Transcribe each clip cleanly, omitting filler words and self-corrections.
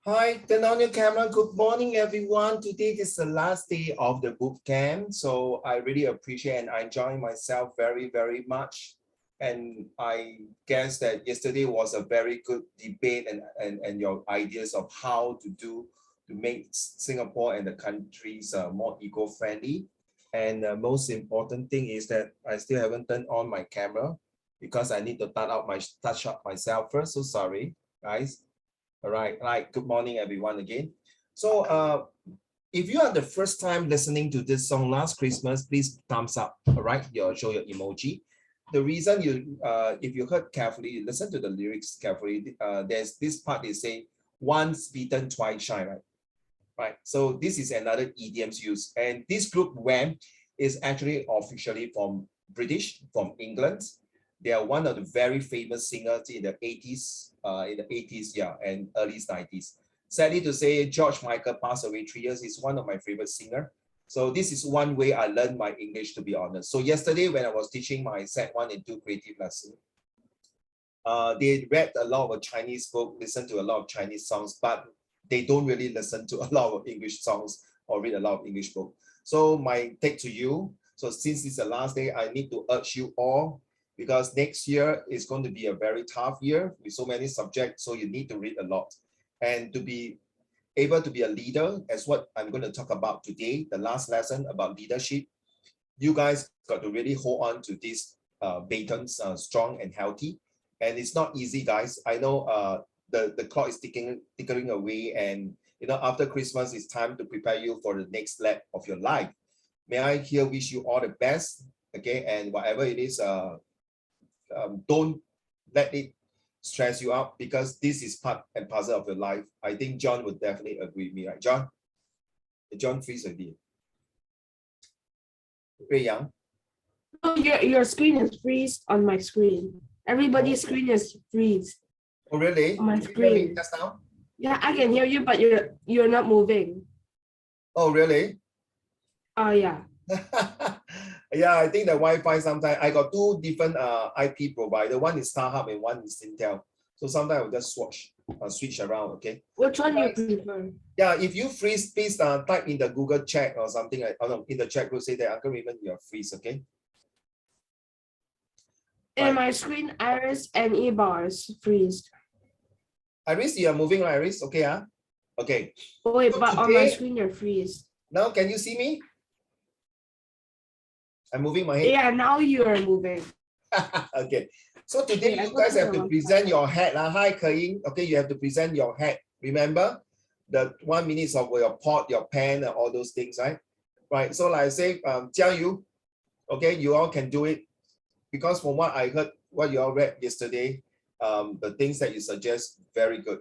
Hi, turn on your camera. Good morning, everyone. Today is the last day of the boot camp. So I really appreciate and I enjoy myself very, very much. And I guess that yesterday was a very good debate and your ideas of how to make Singapore and the countries more eco-friendly. And the most important thing is that I still haven't turned on my camera because I need to touch up myself first. So sorry, guys. All right. Good morning, everyone again. So if you are the first time listening to this song last Christmas, please thumbs up. All right. Show your emoji. The reason if you heard carefully, you listen to the lyrics carefully, there's this part they say, once beaten, twice shy, right? Right. So this is another idioms used. And this group Wham is actually officially from from England. They are one of the very famous singers in the 80s, yeah, and early 90s. Sadly to say, George Michael passed away 3 years. He's one of my favorite singer. So this is one way I learned my English, to be honest. So yesterday when I was teaching my set 1 and 2 creative lesson, they read a lot of Chinese book, listen to a lot of Chinese songs, but they don't really listen to a lot of English songs or read a lot of English book. So my take to you, so since it's the last day, I need to urge you all, because next year is going to be a very tough year with so many subjects, so you need to read a lot. And to be able to be a leader, as what I'm going to talk about today, the last lesson about leadership, you guys got to really hold on to these batons strong and healthy. And it's not easy, guys. I know the clock is ticking away, and after Christmas, it's time to prepare you for the next leg of your life. May I here wish you all the best, okay? And whatever it is, don't let it stress you out, because this is part and parcel of your life. I think John would definitely agree with me, right? John freeze already. Ray Yang. No, your screen is freeze on my screen. Everybody's screen is freeze Oh, really? on my Can you hear me screen. just now? Yeah, I can hear you, but you're not moving. Oh, really? Oh yeah. Yeah, I think the Wi-Fi sometimes, I got two different IP provider. One is StarHub and one is Intel. So sometimes I'll just switch around, okay? Which one you Guys, prefer? yeah, if you freeze, please type in the Google chat or something. Oh no, in the chat group, say that Uncle Raymond, you're freeze, okay? In Right. my screen, Iris and E-bars freeze. Iris, you are moving, right, Iris? Okay, okay. Oh, wait, So but on my today, screen you're freeze. now can you see me? I'm moving my head. Yeah, now you are moving. Okay. So today Wait, I you go guys to have the to website. present your hat. Hi, Ke-ying. Okay, you have to present your hat. Remember the 1 minute of your pot, your pen, and all those things, right? Right. So like I say, Jia Yu, okay, you all can do it, because from what I heard, what you all read yesterday, the things that you suggest, very good.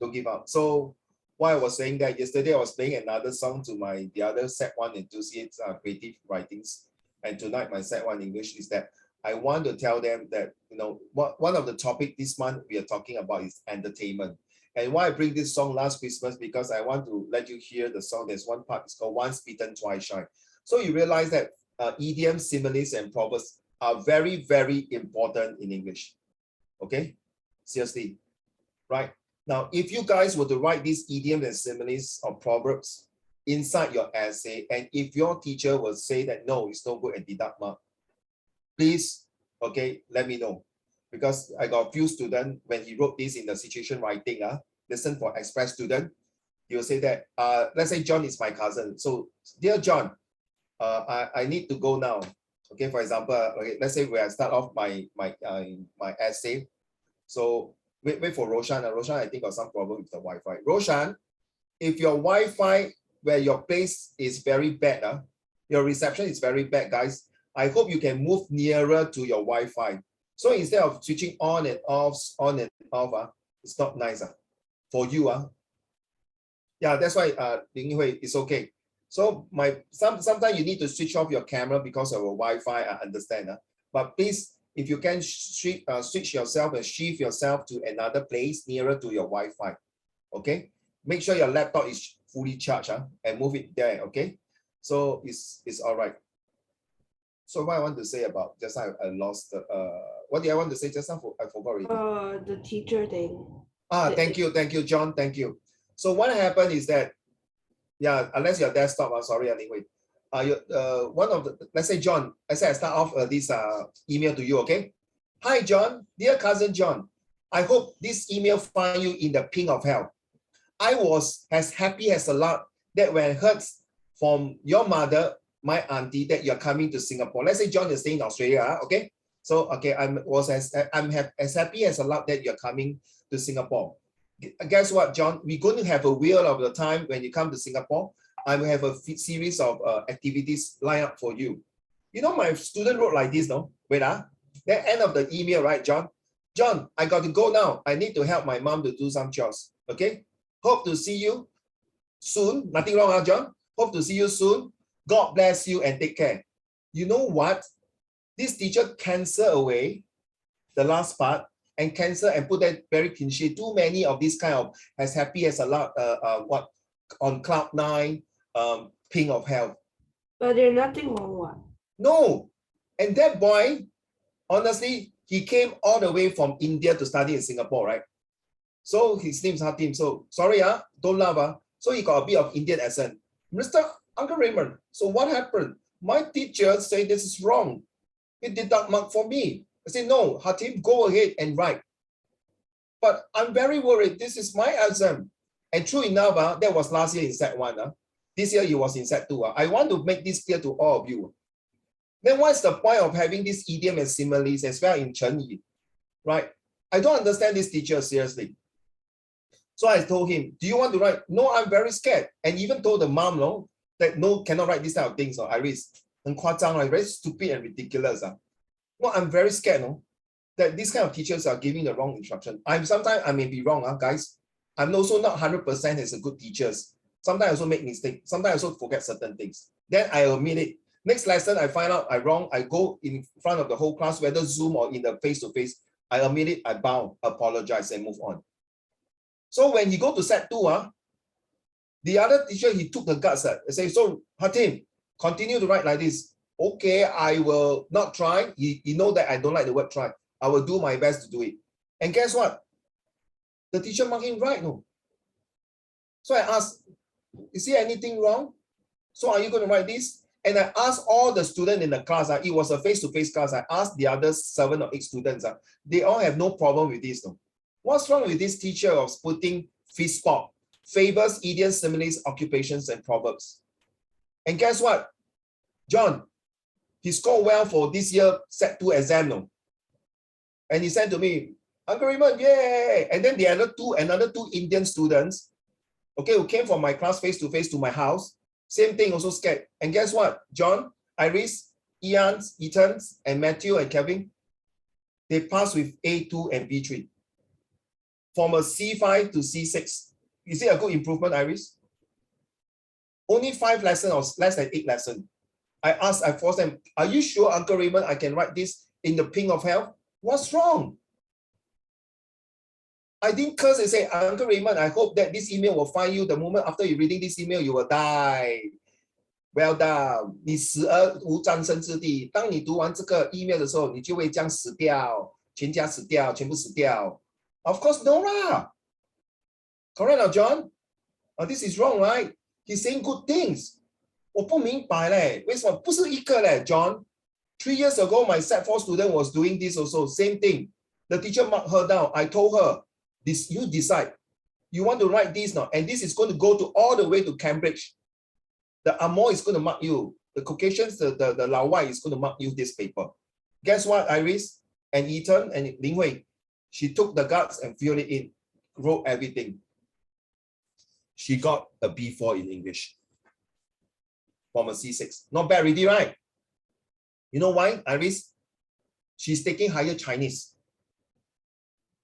Don't give up. So why I was saying that yesterday, I was playing another song to the other set 1 enthusiasts creative writings, and tonight my set 1 English is that I want to tell them that one of the topic this month we are talking about is entertainment. And why I bring this song last Christmas, because I want to let you hear the song. There's one part, it's called Once Bitten, Twice Shy. So you realize that idioms, similes, and proverbs are very, very important in English. Okay, seriously, right? Now, if you guys were to write these idioms and similes or proverbs inside your essay, and if your teacher will say that no, it's no good and deduct mark, please, okay, let me know. Because I got a few students, when he wrote this in the situation writing, listen for express student, he will say that, let's say John is my cousin. So, dear John, I need to go now. Okay, for example, okay, let's say where I start off my essay. So wait for Roshan. Roshan, I think got some problem with the Wi-Fi. Roshan, if your Wi-Fi where your place is very bad, your reception is very bad, guys, I hope you can move nearer to your Wi-Fi. So instead of switching on and off, it's not nice for you. Yeah, that's why Ling Hui, it's okay. So sometimes you need to switch off your camera because of a Wi-Fi, I understand. But please, if you can switch yourself and shift yourself to another place nearer to your Wi-Fi, okay? Make sure your laptop is fully charged and move it there, okay? So it's all right. So what I want to say about, just now I lost the, what did I want to say just now? I forgot already. The teacher thing. Thank you, John, thank you. So what happened is that, yeah, unless your desktop, sorry, anyway. One of the, let's say John, I said I start off this email to you, okay? Hi, John, dear cousin John. I hope this email find you in the pink of hell. I was as happy as a lark that when I heard from your mother, my auntie, that you're coming to Singapore. Let's say John is staying in Australia, okay? So, okay, I'm as happy as a lark that you're coming to Singapore. Guess what, John? We're going to have a wheel of the time when you come to Singapore. I will have a series of activities lined up for you. You know, my student wrote like this, no? Wait, the end of the email, right, John? John, I got to go now. I need to help my mom to do some chores, okay? Hope to see you soon. Nothing wrong, John? Hope to see you soon. God bless you and take care. You know what? This teacher cancel away the last part and cancel and put that very cliche. Too many of this kind of as happy as a lot, what, on cloud nine, ping of health. But there's nothing wrong. What? No. And that boy, honestly, he came all the way from India to study in Singapore, right? So his name's Hatim. So sorry, don't laugh. So he got a bit of Indian accent. Mr. Uncle Raymond, so what happened? My teacher say this is wrong. He deduct mark for me. I said, no, Hatim, go ahead and write. But I'm very worried. This is my exam. And true enough, that was last year in Set 1. This year he was in Set 2. I want to make this clear to all of you. Then what's the point of having this idiom and similes as well in Chenyi, right? I don't understand this teacher, seriously. So I told him, do you want to write? No, I'm very scared. And even told the mom, no, that no, cannot write this type of things. Iris, very stupid and ridiculous. No, I'm very scared, no, that these kind of teachers are giving the wrong instruction. Sometimes I may be wrong, guys. I'm also not 100% as a good teachers. Sometimes I also make mistakes. Sometimes I also forget certain things. Then I admit it. Next lesson, I find out I'm wrong. I go in front of the whole class, whether Zoom or in the face-to-face. I admit it, I bow, apologize, and move on. So when you go to Set 2, the other teacher, he took the guts and say, so Hatim, continue to write like this. Okay, I will not try. You know that I don't like the word try. I will do my best to do it. And guess what? The teacher marked him right, no. So I asked, is there anything wrong? So are you going to write this? And I asked all the students in the class, it was a face-to-face class. I asked the other 7 or 8 students, they all have no problem with this. No? What's wrong with this teacher of putting fist spot, favors, idioms, similes, occupations, and proverbs? And guess what? John, he scored well for this year Set 2 exam. No? And he said to me, Uncle Raymond, yay! And then the another two Indian students, okay, who came from my class face-to-face to my house, same thing, also scared. And guess what? John, Iris, Ian, Ethan, and Matthew and Kevin, they passed with A2 and B3. From a C5 to C6. Is it a good improvement, Iris? Only 5 lessons or less than 8 lessons. I forced them, are you sure, Uncle Raymond, I can write this in the pink of health? What's wrong? I didn't curse and say, Uncle Raymond, I hope that this email will find you. The moment after you reading this email, you will die. Well done. 你死而无战胜之地。当你读完这个 email 的时候，你就会将死掉，全家死掉，全部死掉。Of course, no lah. Correct, John? This is wrong, right? He's saying good things. 我不明白嘞，为什么不是一个嘞 ，John? 3 years ago, my Set 4 student was doing this also. Same thing. The teacher marked her down. I told her, this, you decide. You want to write this now, and this is going to go to all the way to Cambridge. The Amoy is going to mark you. The Caucasians, the Lawai is going to mark you this paper. Guess what, Iris and Ethan and Ling Hui? She took the guts and filled it in, wrote everything. She got a B4 in English from a C6. Not bad already, right? You know why, Iris? She's taking higher Chinese.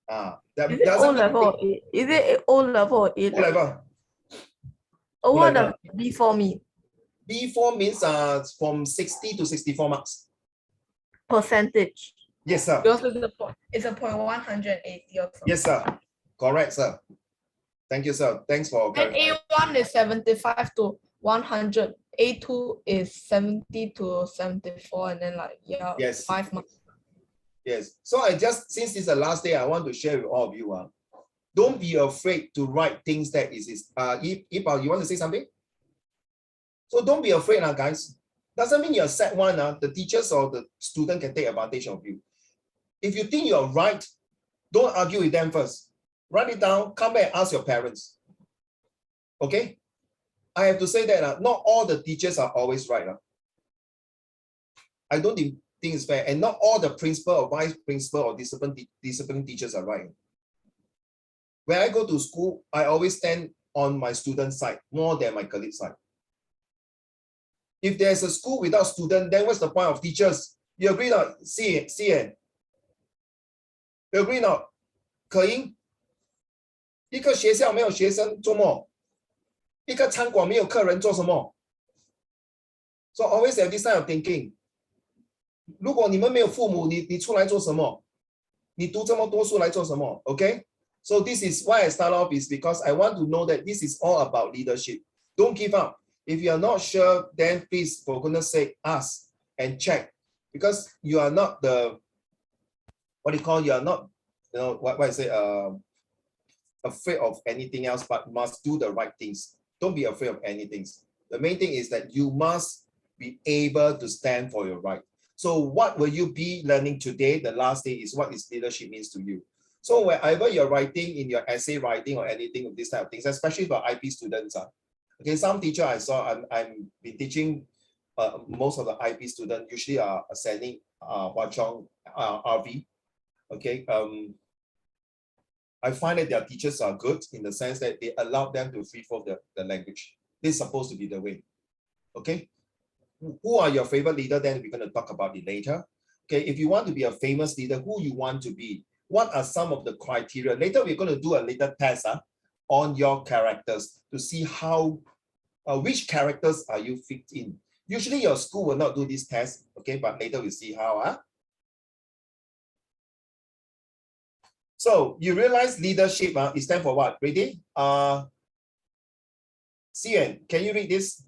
Is it O level? Is it O level? O level. Oh, what does B4 mean? B4 means from 60 to 64 marks. Percentage. Yes, sir. Yours is it's a point 180 or something. Yes, sir. Correct, sir. Thank you, sir. Thanks for. And A1 is 75 to 100. A2 is 70 to 74, and then yes. 5 marks. Yes. So I just, since it's the last day, I want to share with all of you. Don't be afraid to write things that is Yipao, you want to say something? So don't be afraid, guys. Doesn't mean you're set one, the teachers or the student can take advantage of you. If you think you're right, don't argue with them first. Write it down, come back and ask your parents. Okay? I have to say that not all the teachers are always right. I don't think it's fair. And not all the principal or vice principal or discipline teachers are right. When I go to school, I always stand on my student side more than my colleague side. If there's a school without students, then what's the point of teachers? You agree not? CN. You agree not? 可英，一个学校没有学生做么？一个餐馆没有客人做什么？ So always have this kind of thinking. 如果你们没有父母，你出来做什么？你读这么多书来做什么 ？Okay? So this is why I start off is because I want to know that this is all about leadership. Don't give up. If you are not sure, then please, for goodness sake, ask and check. Because you are not the, you are not, what I say, afraid of anything else, but must do the right things. Don't be afraid of anything. The main thing is that you must be able to stand for your right. So what will you be learning today? The last day is what is leadership means to you. So wherever you're writing in your essay writing or anything of this type of things, especially for IP students, okay, some teacher I saw, I'm been teaching most of the IP students usually are sending Hwa Chong RV. Okay, I find that their teachers are good in the sense that they allow them to free form the language. This is supposed to be the way. Okay, who are your favorite leader? Then we're going to talk about it later. Okay, if you want to be a famous leader, who you want to be? What are some of the criteria? Later, we're going to do a little test on your characters to see how, which characters are you fit in. Usually your school will not do this test, okay, but later we'll see how. So you realize leadership is stand for what? Ready? Cian, can you read this?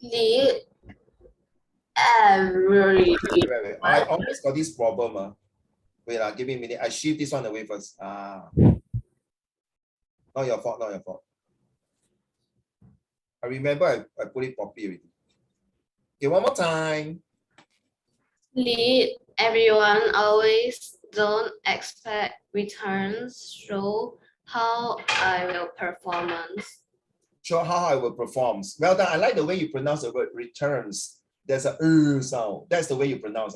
Lead every. Wait. I always got this problem. Wait, give me a minute. I shift this one away first. Not your fault, not your fault. I remember I put it properly already. Okay, one more time. Lead everyone always, don't expect returns, show how I will performance. Show how I will perform. Well done. I like the way you pronounce the word returns. There's a sound. That's the way you pronounce.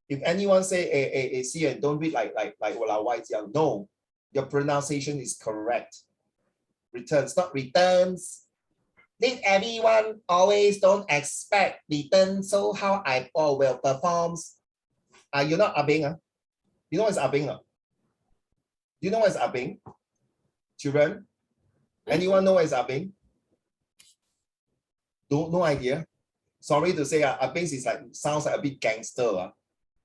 If anyone say see and don't read like white young, no, your pronunciation is correct. Returns, not returns. Did everyone always don't expect returns, so how I will perform? You're not Abing. You know what's Abing? Do you know what's Abing? Children? Anyone know what is Abing? No idea. Sorry to say, Abing is like sounds like a bit gangster.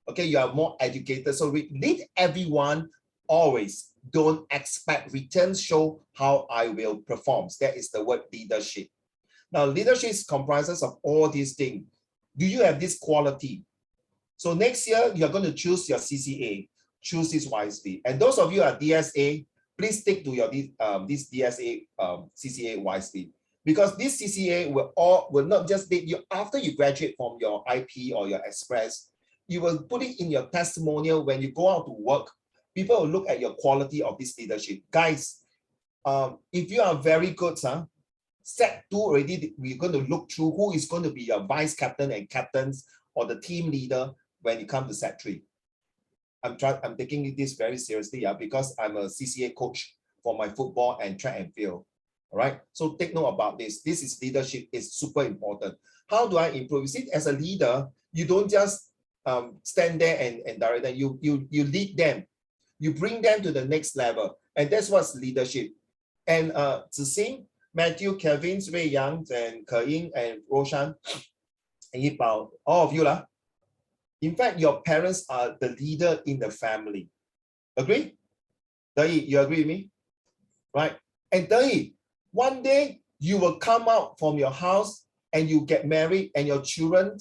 Okay, you are more educated. So lead everyone always don't expect returns, show how I will perform. That is the word leadership. Now, leadership comprises of all these things. Do you have this quality? So next year, you're going to choose your CCA. Choose this wisely. And those of you at DSA, please stick to your this DSA CCA wisely. Because this CCA will not just lead you after you graduate from your IP or your Express, you will put it in your testimonial when you go out to work. People will look at your quality of this leadership. Guys, if you are very good, set 2 already, we're going to look through who is going to be your vice captain and captains or the team leader when you come to set 3. I'm taking this very seriously because I'm a CCA coach for my football and track and field. All right. So take note about this. This is leadership. It's super important. How do I improve? You see, as a leader, you don't just stand there and direct them. You lead them. You bring them to the next level. And that's what's leadership. And Zixing, Matthew, Kevin, Wei Yang, and Ke Ying, and Roshan, and Yipao, all of you. In fact, your parents are the leader in the family. Agree? Dei, you agree with me? Right? And Dei, one day you will come out from your house and you get married and your children,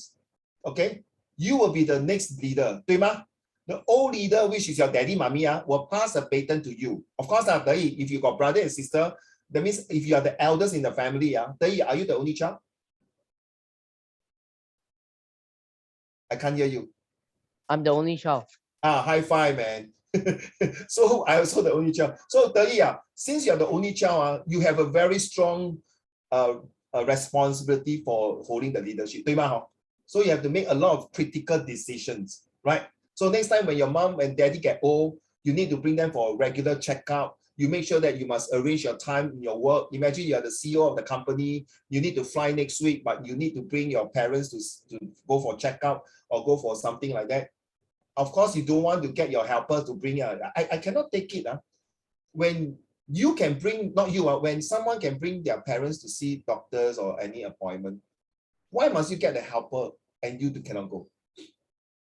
okay? You will be the next leader. 对吗? The old leader, which is your daddy, mommy, will pass the baton to you. Of course, if you got brother and sister, that means if you are the eldest in the family, are you the only child? I can't hear you. I'm the only child. High five, man. So I also the only child. So since you're the only child, you have a very strong responsibility for holding the leadership. 对吗？ So you have to make a lot of critical decisions, right? So next time when your mom and daddy get old, you need to bring them for a regular checkup. You make sure that you must arrange your time in your work. Imagine you are the CEO of the company. You need to fly next week, but you need to bring your parents to go for checkup or go for something like that. Of course, you don't want to get your helper to bring. I cannot take it. When you can bring, not you, when someone can bring their parents to see doctors or any appointment, why must you get a helper and you cannot go?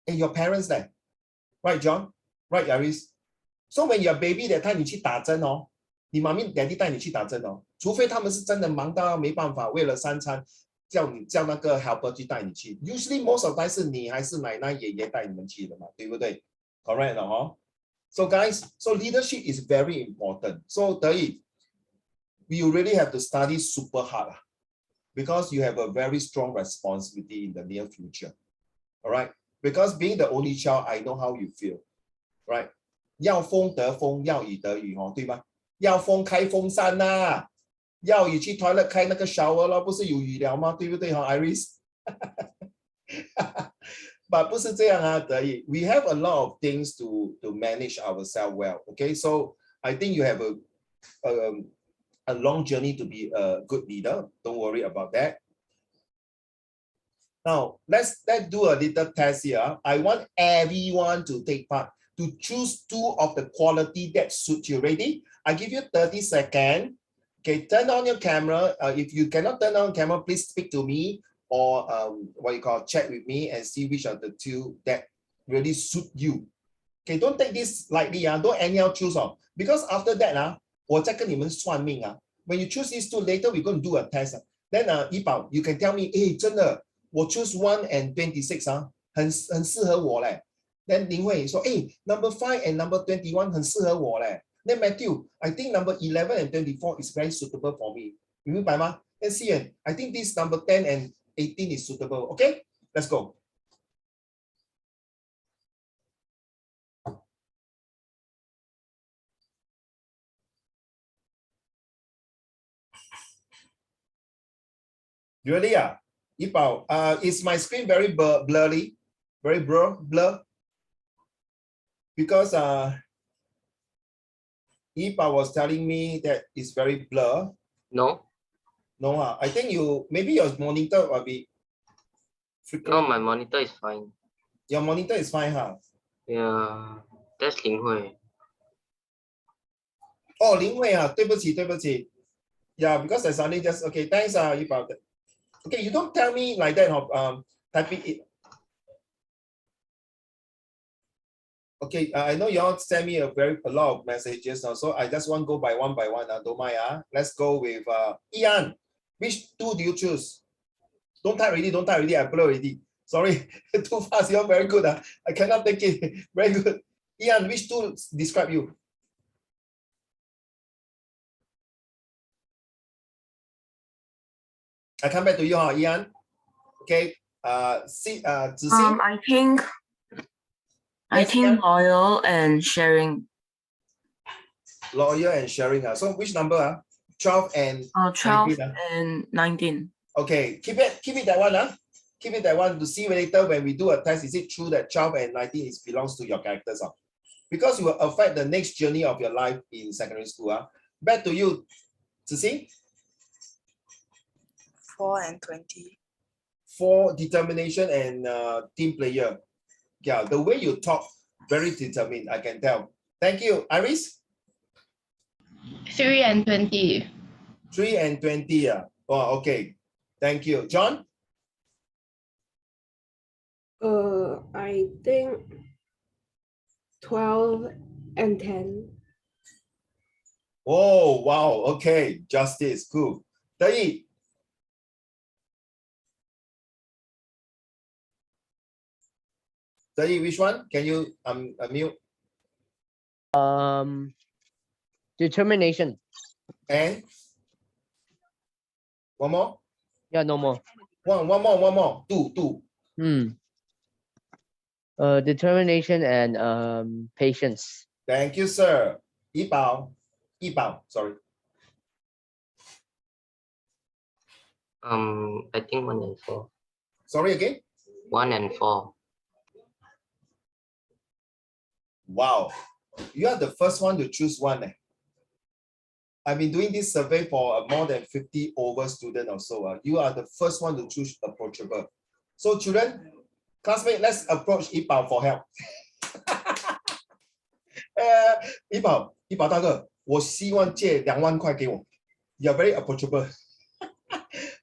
And your parents there, right, John? Right, Yaris? So when you're baby that time 你去打针哦，你妈咪 daddy 带你去打针哦，除非他们是真的忙到没办法，为了3餐叫那个 helper 去带你去。Usually most of the time 是你还是奶奶爷爷带你们去的嘛，对不对 ？Correct 了哦。So guys, so leadership is very important. So 德义 you really have to study super hard because you have a very strong responsibility in the near future. All right? Because being the only child, I know how you feel. Right? 要风得风，要雨得雨哦，对吗？要风开风扇呐，要雨去 toilet 开那个 shower 咯，不是有雨了吗？对不对哈 ，Iris？ But 不是这样啊，德义。We have a lot of things to manage ourselves well. Okay, so I think you have a long journey to be a good leader. Don't worry about that. Now let's do a little test here. I want everyone to take part to choose 2 of the quality that suit you. Ready? I give you 30 seconds. Okay, turn on your camera. If you cannot turn on camera, please speak to me or what you call chat with me and see which are the 2 that really suit you. Okay, don't take this lightly. Don't anyhow choose. Because after that, 我再跟你们算命. When you choose these 2, later we're going to do a test. Then 怡宝, you can tell me, 真的, 我 choose 1 and 26, 很适合我嘞. Then 林慧说, number 5 and number 21 很适合我嘞. Then Matthew, I think number 11 and 24 is very suitable for me. 你明白吗? Then Sian, I think this number 10 and 18 is suitable. Okay, let's go. Really? Yipao, is my screen very blurry? Very blur? Because Yipao was telling me that it's very blur. No, No, I think maybe your monitor will be no, my monitor is fine. Your monitor is fine, huh? Yeah, that's Ling Hui. Oh, Ling Hui, 对不起。Yeah, because I suddenly just, okay, thanks, Yipao. Okay, you don't tell me like that, typing it. Okay, I know you all send me a lot of messages now, so I just want to go by one. Don't mind. Let's go with Ian. Which 2 do you choose? Don't type already. I blur already. Sorry, too fast. You're very good. I cannot take it. Very good. Ian, which 2 describe you? I come back to you, Ian. Okay. Zixin. I Yes, think ma'am. loyal and sharing. Loyal and sharing. So which number? 12 and 12 19, and 19. Okay, keep it that one. Keep it that one to see later when we do a test. Is it true that 12 and 19 belongs to your characters? Because it will affect the next journey of your life in secondary school. Back to you, Zixin. 4 and 20. 4, determination and team player. Yeah, the way you talk, very determined, I can tell. Thank you. Iris? 3 and 20. 3 and 20. Oh, okay. Thank you. John? I think 12 and 10. Oh, wow. Okay. Justice. Cool. Dai. Teddy, which one? Can you unmute? Determination. And one more? Yeah, no more. One more. Two. Determination and patience. Thank you, sir. Yibao, sorry. I think 1 and 4. Sorry again? 1 and 4. Wow. You are the first one to choose one. I've been doing this survey for more than 50 over students or so. You are the first one to choose approachable. So children, classmates, let's approach Yibao for help. Yibao大哥，我希望借2万块给我。You are very approachable.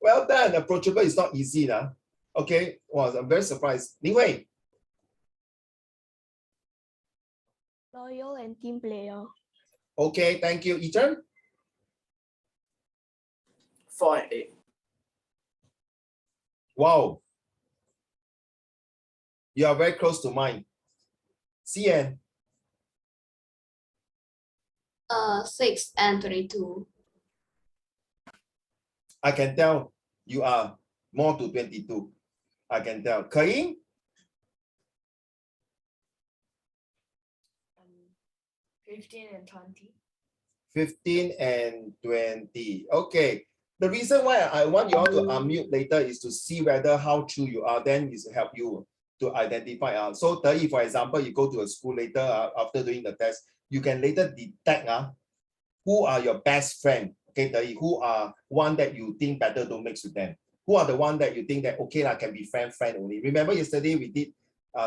Well done. Approachable is not easy, nah. Okay. Wow, I'm very surprised. Ling Hui. Loyal and team player. Okay, thank you. Ethan. 4 and 8. Wow. You are very close to mine. CN. 6 and 22. I can tell you are more to 22. I can tell. Kain. 15 and 20. 15 and 20. Okay. The reason why I want you all to unmute later is to see whether how true you are. Then is to help you to identify. So, Tei, for example, you go to a school later after doing the test, you can later detect who are your best friend. Okay, Tei, who are one that you think better don't mix with them. Who are the one that you think that okay can be friend only. Remember yesterday we did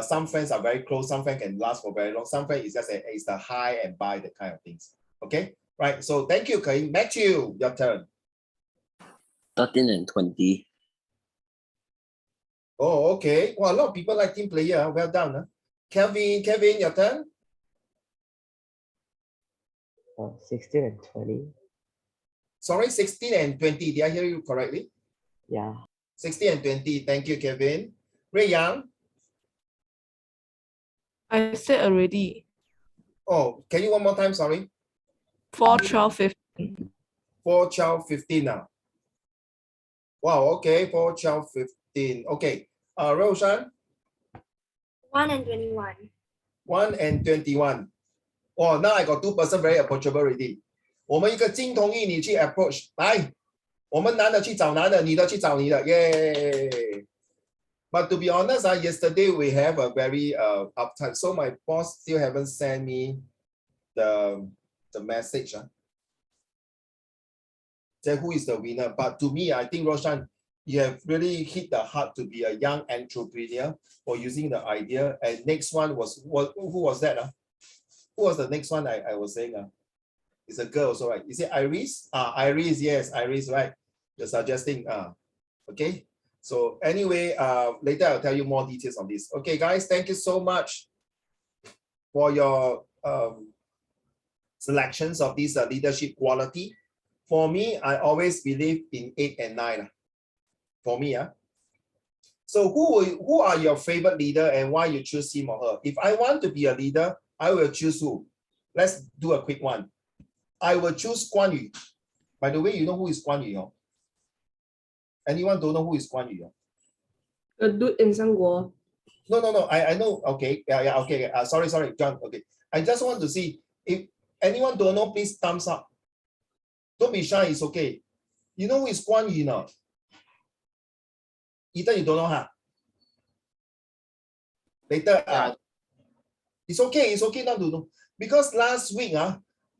some friends are very close, some friends can last for very long, some friends is just it's the high and buy the kind of things. Okay, right. So thank you, Kain. Matthew, your turn. 13 and 20. Oh, okay. Well, a lot of people like team player. Well done. Kevin, your turn. 16 and 20. Sorry, 16 and 20. Did I hear you correctly? Yeah. 16 and 20. Thank you, Kevin. Ray Yang. I said already. Oh, can you one more time? Sorry. 4, 12, 15. 4, 12, 15 now. Wow, okay. 4, 12, 15. Okay. Roshan. 1 and 21. 1 and 21. Oh, now I got 2 person very approachable already. 我们一个金同意你去 approach 来，我们男的去找男的，女的去找女的，耶！ But to be honest, yesterday we have a very uptime. So my boss still haven't sent me the message. Say who is the winner. But to me, I think Roshan, you have really hit the heart to be a young entrepreneur for using the idea. And next one was who was that? Who was the next one I was saying? It's a girl also, right? Is it Iris? Iris, yes, Iris, right? You're suggesting. Okay. So anyway, later I'll tell you more details on this. Okay, guys, thank you so much for your selections of this leadership quality. For me, I always believe in 8 and 9. For me, So who are your favorite leader and why you choose him or her? If I want to be a leader, I will choose who? Let's do a quick one. I will choose Guan Yu. By the way, you know who is Guan Yu? Anyone don't know who is Guan Yu? The dude in Sangguo. No. I know. Okay. Yeah. Okay. Sorry, John. Okay. I just want to see if anyone don't know, please thumbs up. Don't be shy. It's okay. You know who is Guan Yu now? Ethan, you don't know, huh? Later. It's okay. It's okay not to know. Because last week,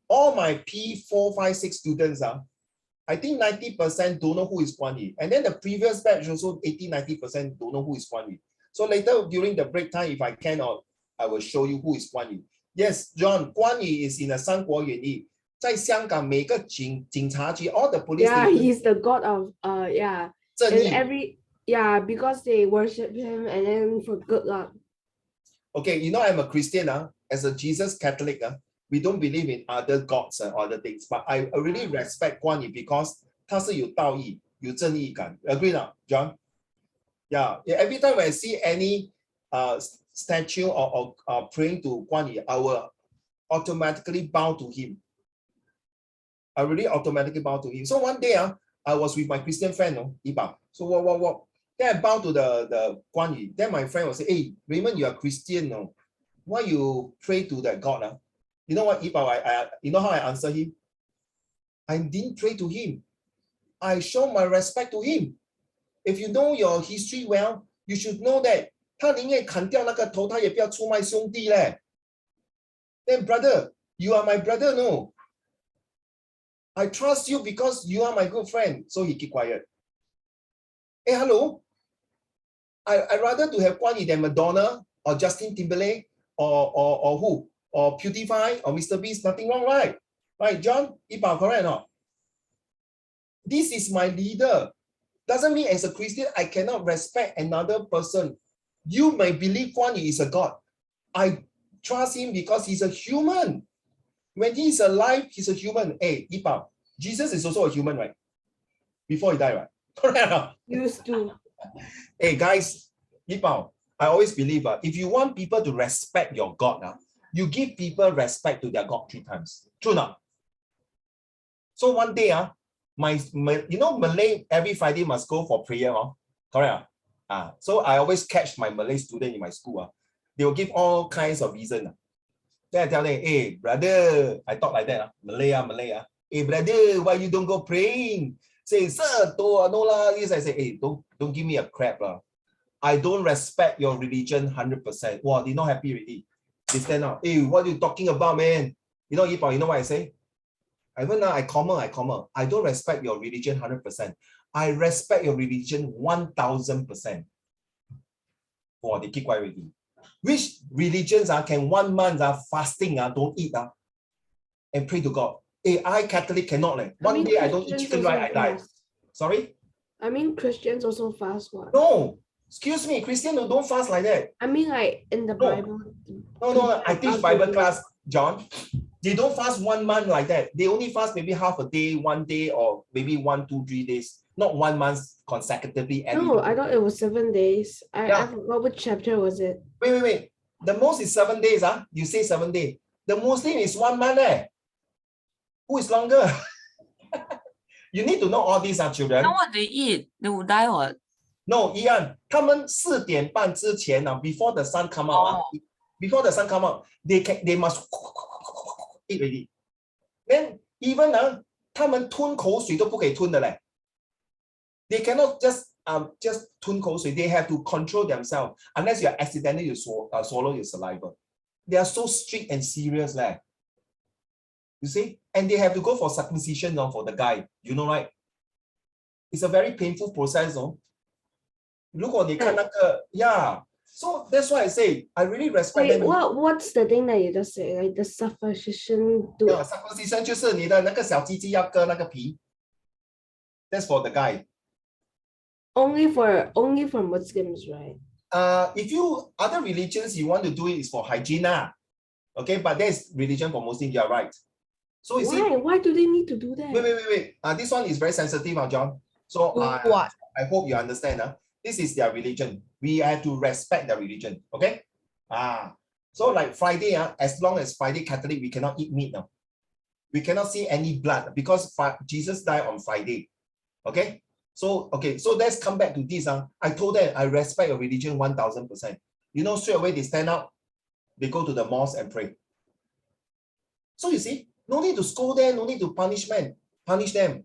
all my P4, 5, 6 students, I think 90% don't know who is Guan Yu. And then the previous batch also 80-90% don't know who is Guan Yu. So later during the break time, if I can, I will show you who is Guan Yu. Yes, John, Guan Yu is in a 三国演义。在香港每个警察局 all the police Yeah, station, he's the god of yeah. 正 And 义。 because they worship him and then for good luck. Okay, you know I'm a Christian, as a Jesus Catholic, we don't believe in other gods and other things, but I really respect Guan Yu because 他是有道义、有正义感。Agree now, John? Yeah. Every time when I see any statue or praying to Guan Yu, I will automatically bow to him. I really automatically bow to him. So one day, I was with my Christian friend, Iba. So walk. Then I bow to the Guan Yu. Then my friend will say, hey, Raymond, you are Christian, no? Why you pray to that God? You know what, Iba, you know how I answer him? I didn't pray to him. I show my respect to him. If you know your history well, you should know that 他宁愿砍掉那个头，他也不要出卖兄弟嘞。Then brother, you are my brother, no? I trust you because you are my good friend. So he keep quiet. Hey, hello. I rather to have Guan Yu than Madonna or Justin Timberlake or who? Or PewDiePie or Mr. Beast. Nothing wrong, right? Right, John? Ipa, correct or not? This is my leader. Doesn't mean as a Christian, I cannot respect another person. You may believe Guan Yu is a God. I trust him because he's a human. When he is alive, he's a human. Hey, Ipa, Jesus is also a human, right? Before he died, right? Correct or not? Used to. Hey, guys, Ipa, I always believe if you want people to respect your God, you give people respect to their God 3 times. True or not? So one day, my Malay every Friday must go for prayer, correct? So I always catch my Malay student in my school. They will give all kinds of reasons. Then I tell them, hey, brother, I talk like that, Malay. Hey, brother, why you don't go praying? Say, sir, no lah. Yes, I say, hey, don't give me a crap lah. I don't respect your religion 100%. Wow, they're not happy already. They stand up. Hey, what are you talking about, man? You know what I say? I comment. I don't respect your religion 100%. I respect your religion 1000%. Wow, they keep quiet already. Which religions can 1 month fasting, don't eat and pray to God? Hey, I Catholic cannot. One day I don't eat chicken rice, I die. Sorry? I mean, Christians also fast one. No, excuse me, Christian don't fast like that. I mean, like in the No. Bible. No, I teach Bible class, John. They don't fast 1 month like that. They only fast maybe half a day, 1 day, or maybe 1, 2, 3 days. Not 1 month consecutively. No, I thought it was 7 days. I forgot which chapter was it. Wait. The most is 7 days. You say 7 days. The Muslim is 1 month. Who is longer? You need to know all these, children. Now what they eat, they will die what? No, Ian, 他们4点半之前 before the sun come out, before the sun come out, they must eat already. Then even 他们吞口水都不可以吞的嘞。They cannot just 吞口水. They have to control themselves unless you accidentally swallow your saliva. They are so strict and serious leh. You see, and they have to go for circumcision for the guy. You know, right? It's a very painful process. 如果你看那个 yeah. So that's why I say I really respect Wait, them. what's the thing that you just say? Like the circumcision? Yeah, circumcision 就是你的那个小鸡鸡要割那个皮. That's for the guy. Only for Muslims, right? If you other religions you want to do it is for hygiene, okay, but there's religion for Muslims. You're right. So you see, Why do they need to do that? wait. This one is very sensitive, John. So What? I hope you understand. This is their religion. We have to respect their religion. Okay. So like Friday, as long as Friday Catholic, we cannot eat meat now. We cannot see any blood because Jesus died on Friday. Okay. So let's come back to this. I told them I respect your religion 1000%. You know, straight away they stand up, they go to the mosque and pray. So you see, no need to scold them, no need to punish them.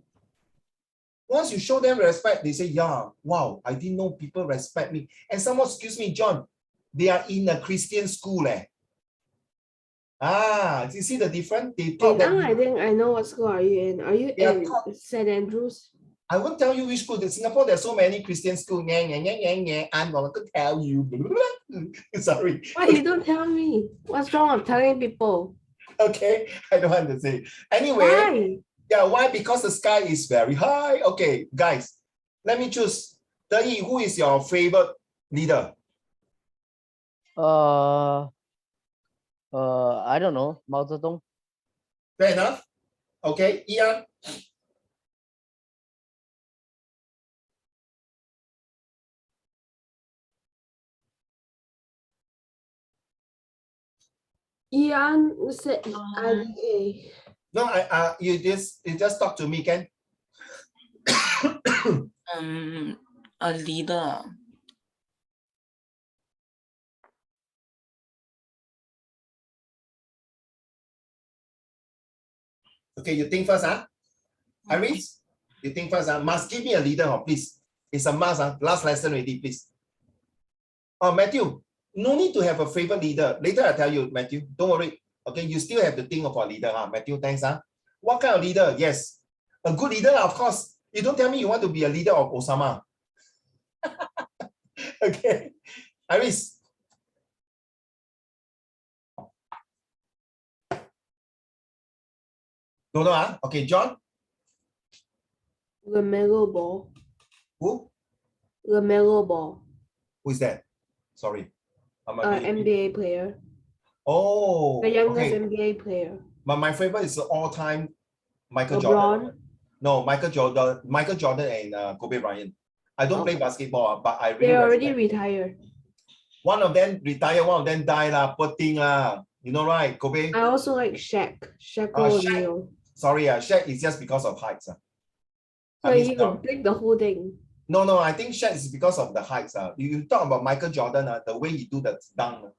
Once you show them respect, they say, yeah, wow, I didn't know people respect me. And someone, excuse me, John, they are in a Christian school. Do you see the difference? They thought that I think I know what school are you in. Are you in St. Andrews? I won't tell you which school. In Singapore, there's so many Christian schools. I'm not going to tell you. Sorry. Why you don't tell me? What's wrong with telling people? Okay, I don't want to say. Anyway, Why? Yeah, why? Because the sky is very high. Okay, guys, let me choose. Yi, who is your favorite leader? I don't know. Mao Zedong. Fair enough. Okay, Ian. Ian said IDA. No, you just talk to me, Ken. A leader. Okay, you think first, Iris, you think first, must give me a leader, please. It's a must, last lesson already, please. Oh, Matthew, no need to have a favorite leader. Later I tell you, Matthew, don't worry. Okay, you still have to think of a leader, Matthew, thanks, What kind of leader? Yes, a good leader, of course. You don't tell me you want to be a leader of Osama. Okay, Iris. Don't know, Okay, John. LaMelo Ball. Who? LaMelo Ball. Who is that? Sorry. I'm a really- NBA player. Oh, The youngest okay. NBA player. But my favorite is the all-time Michael Jordan. LeBron. No, Michael Jordan and Kobe Bryant. I don't play basketball, but I really They already respect. retired. One of them retired, one of them died lah. Poor thing lah. You know, right, Kobe? I also like Shaq. Shaq Shaq. O'Neal. Sorry, Shaq is just because of heights. So I mean, you can break the whole thing. no, I think Shaq is because of the heights. You talk about Michael Jordan, the way he do the dunk.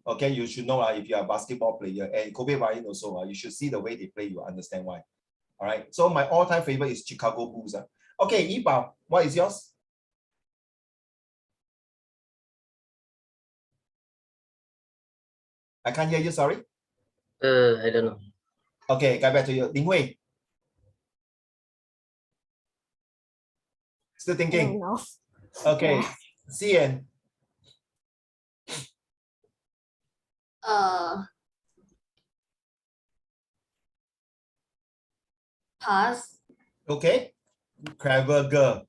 Okay, you should know if you are a basketball player, and Kobe Bryant also, you should see the way they play, you understand why. All right, so my all-time favorite is Chicago Bulls. Okay, Yibao, what is yours? I can't hear you, sorry. I don't know. Okay, get back to you. Lin Hui. Still thinking. know. Okay, Cian. Pass. Okay, clever girl.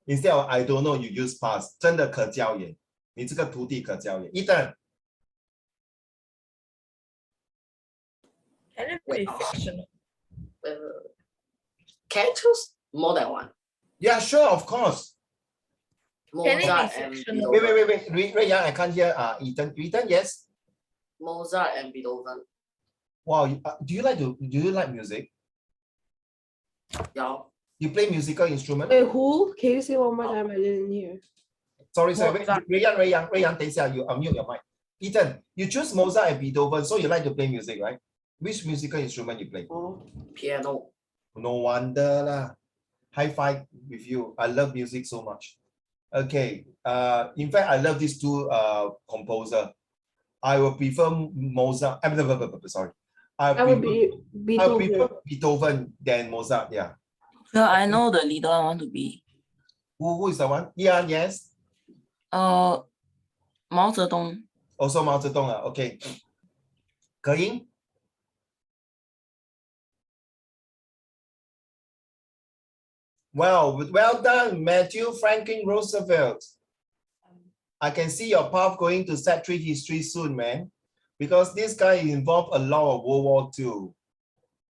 Instead of I don't know, you use pass. 真的可教也。你这个徒弟可教也。Ethan. Can it be fictional? Can I choose more than one? Yeah, sure, of course. Can it be Mozart and fictional? Beethoven. Wait. Ray Yang, I can't hear. Ethan. Ethan, yes. Mozart and Beethoven. Wow. Do you like music? Yeah. You play musical instrument? Wait, who? Can you say one more time? I didn't hear. Sorry. Wait, Mozart. Ray Yang, 等一下, you unmute your mic. Ethan, you choose Mozart and Beethoven, so you like to play music, right? Which musical instrument you play? Oh. Piano. No wonder lah. High five with you. I love music so much. Okay. In fact, I love these two composer. I will prefer Mozart. Sorry. I would be I prefer Beethoven. Beethoven than Mozart. Yeah. Yeah, I know the leader I want to be. Who is the one? Yeah. Yes. Mao Zedong. Also Mao Zedong. Okay. Ke Ying? Well done, Matthew Franklin Roosevelt. I can see your path going to Set 3 history soon, man. Because this guy is involved a lot of World War II.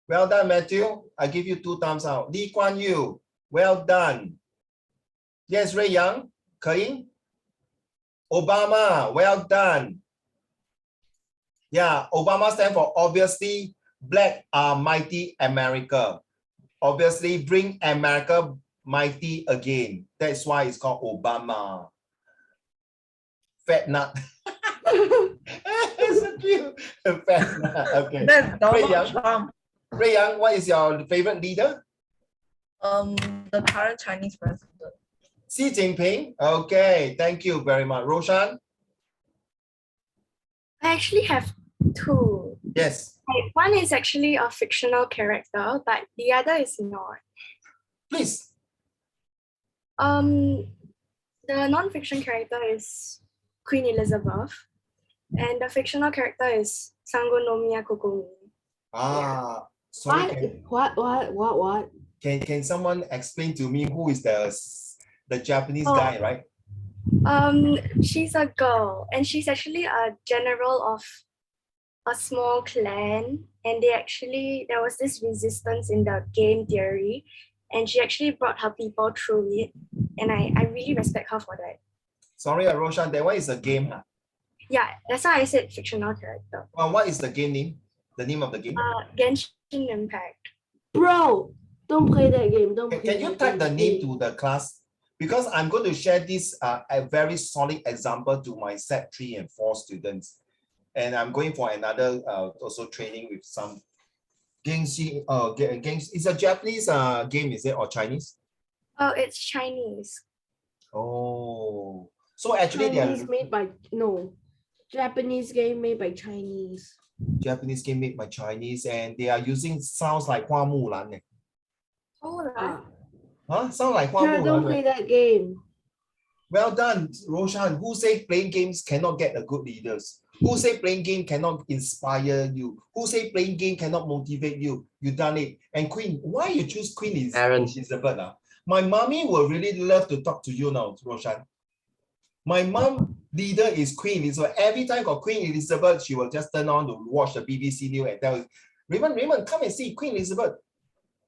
Well done, Matthew. I give you 2 thumbs out. Lee Kuan Yew, well done. Yes, Ray Yang, Ke Ying? Obama, well done. Yeah, Obama stands for obviously Black are mighty America. Obviously bring America mighty again. That's why it's called Obama. Fat nut. So cute. Fat nut. Okay. That's Donald Yang. Trump. Ray Yang, what is your favorite leader? The current Chinese president. Xi Jinping. Okay, thank you very much. Roshan? I actually have two. Yes. One is actually a fictional character, but the other is not. Please. The non-fiction character is Queen Elizabeth, and the fictional character is Sangonomiya Kokomi. Sorry, What? can someone explain to me who is the Japanese guy, right? She's a girl, and she's actually a general of a small clan, and there was this resistance in the game theory, and she actually brought her people through it, and I really respect her for that. Sorry, Roshan, that one is a game. Huh? Yeah, that's why I said fictional character. What is the game name? The name of the game? Genshin Impact. Bro, don't play that game. Don't play Can you that type the game, name please. to the class? Because I'm going to share this a very solid example to my set 3 and 4 students. And I'm going for another also training with some Genshin. It's a Japanese game, is it, or Chinese? Oh, it's Chinese. Oh, so actually they Chinese are made by Japanese game made by Chinese. Japanese game made by Chinese, and they are using sounds like Hua Mulan. Eh. Oh, Ah, Huh? Sound like Hua sure, don't Mulan. play Right? that game. Well done, Roshan. Who say playing games cannot get a good leaders? Who say playing game cannot inspire you? Who say playing game cannot motivate you? You done it. And Queen, why you choose Queen Parents. Elizabeth? My mommy will really love to talk to you now, Roshan. My mom leader is Queen Elizabeth. Every time got Queen Elizabeth, she will just turn on to watch the BBC News and tell Raymond, come and see Queen Elizabeth.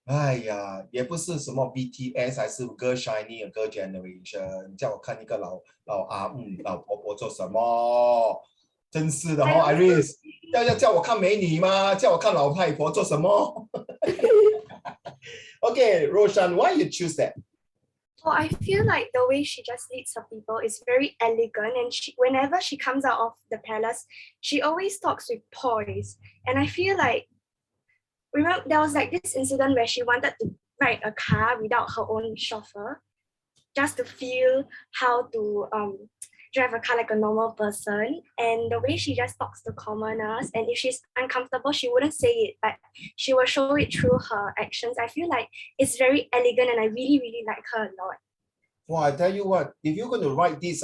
哎呀，也不是什么 BTS 还是 Girl Shiny Girl Generation，叫我看一个老阿姆老婆婆做什么？真是的哦，Iris，要叫我看美女吗？叫我看老太婆做什么？Okay, Roshan, why you choose that? Oh, I feel like the way she just leads her people is very elegant, and whenever she comes out of the palace, she always talks with poise. And I feel like, remember, there was like this incident where she wanted to ride a car without her own chauffeur, just to feel how to drive a car like a normal person. And the way she just talks to commoners, and if she's uncomfortable, she wouldn't say it, but she will show it through her actions. I feel like it's very elegant, and I really, really like her a lot. Well, I tell you what, if you're going to write this,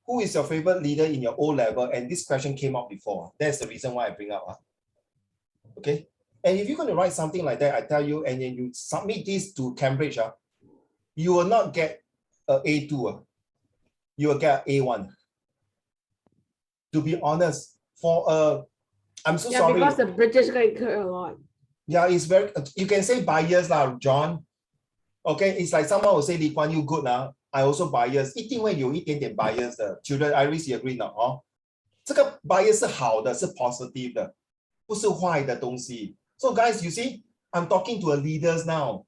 who is your favorite leader in your O level? And this question came up before. That's the reason why I bring up. Okay. And if you're going to write something like that, I tell you, and then you submit this to Cambridge, you will not get an A2. You will get an A1. To be honest, I'm so sorry. Because the British get hurt a lot. Yeah, it's very, you can say bias lah, John. Okay, it's like someone will say Lee Kuan Yew good now. I also bias. 一定会有一点点 bias 的 children. Iris, you agree now? 哦，这个 bias 是好的，是 positive 的，不是坏的东西。So guys, you see, I'm talking to a leaders now.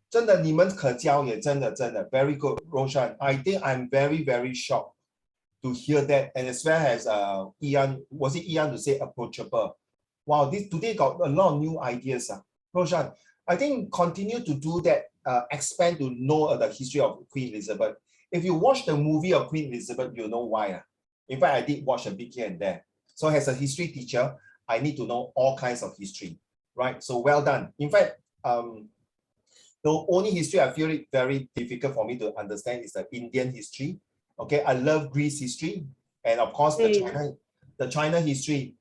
真的，你们可教也真的 very good, Roshan. I think I'm very, very shocked to hear that. And as well as Ian, was it Ian to say approachable? Wow, this today got a lot of new ideas. Roshan, I think continue to do that, expand to know the history of Queen Elizabeth. If you watch the movie of Queen Elizabeth, you know why. In fact, I did watch a bit here and there. So as a history teacher, I need to know all kinds of history, right? So well done. In fact, the only history I feel it very difficult for me to understand is the Indian history. Okay, I love Greece history, and of course the China history.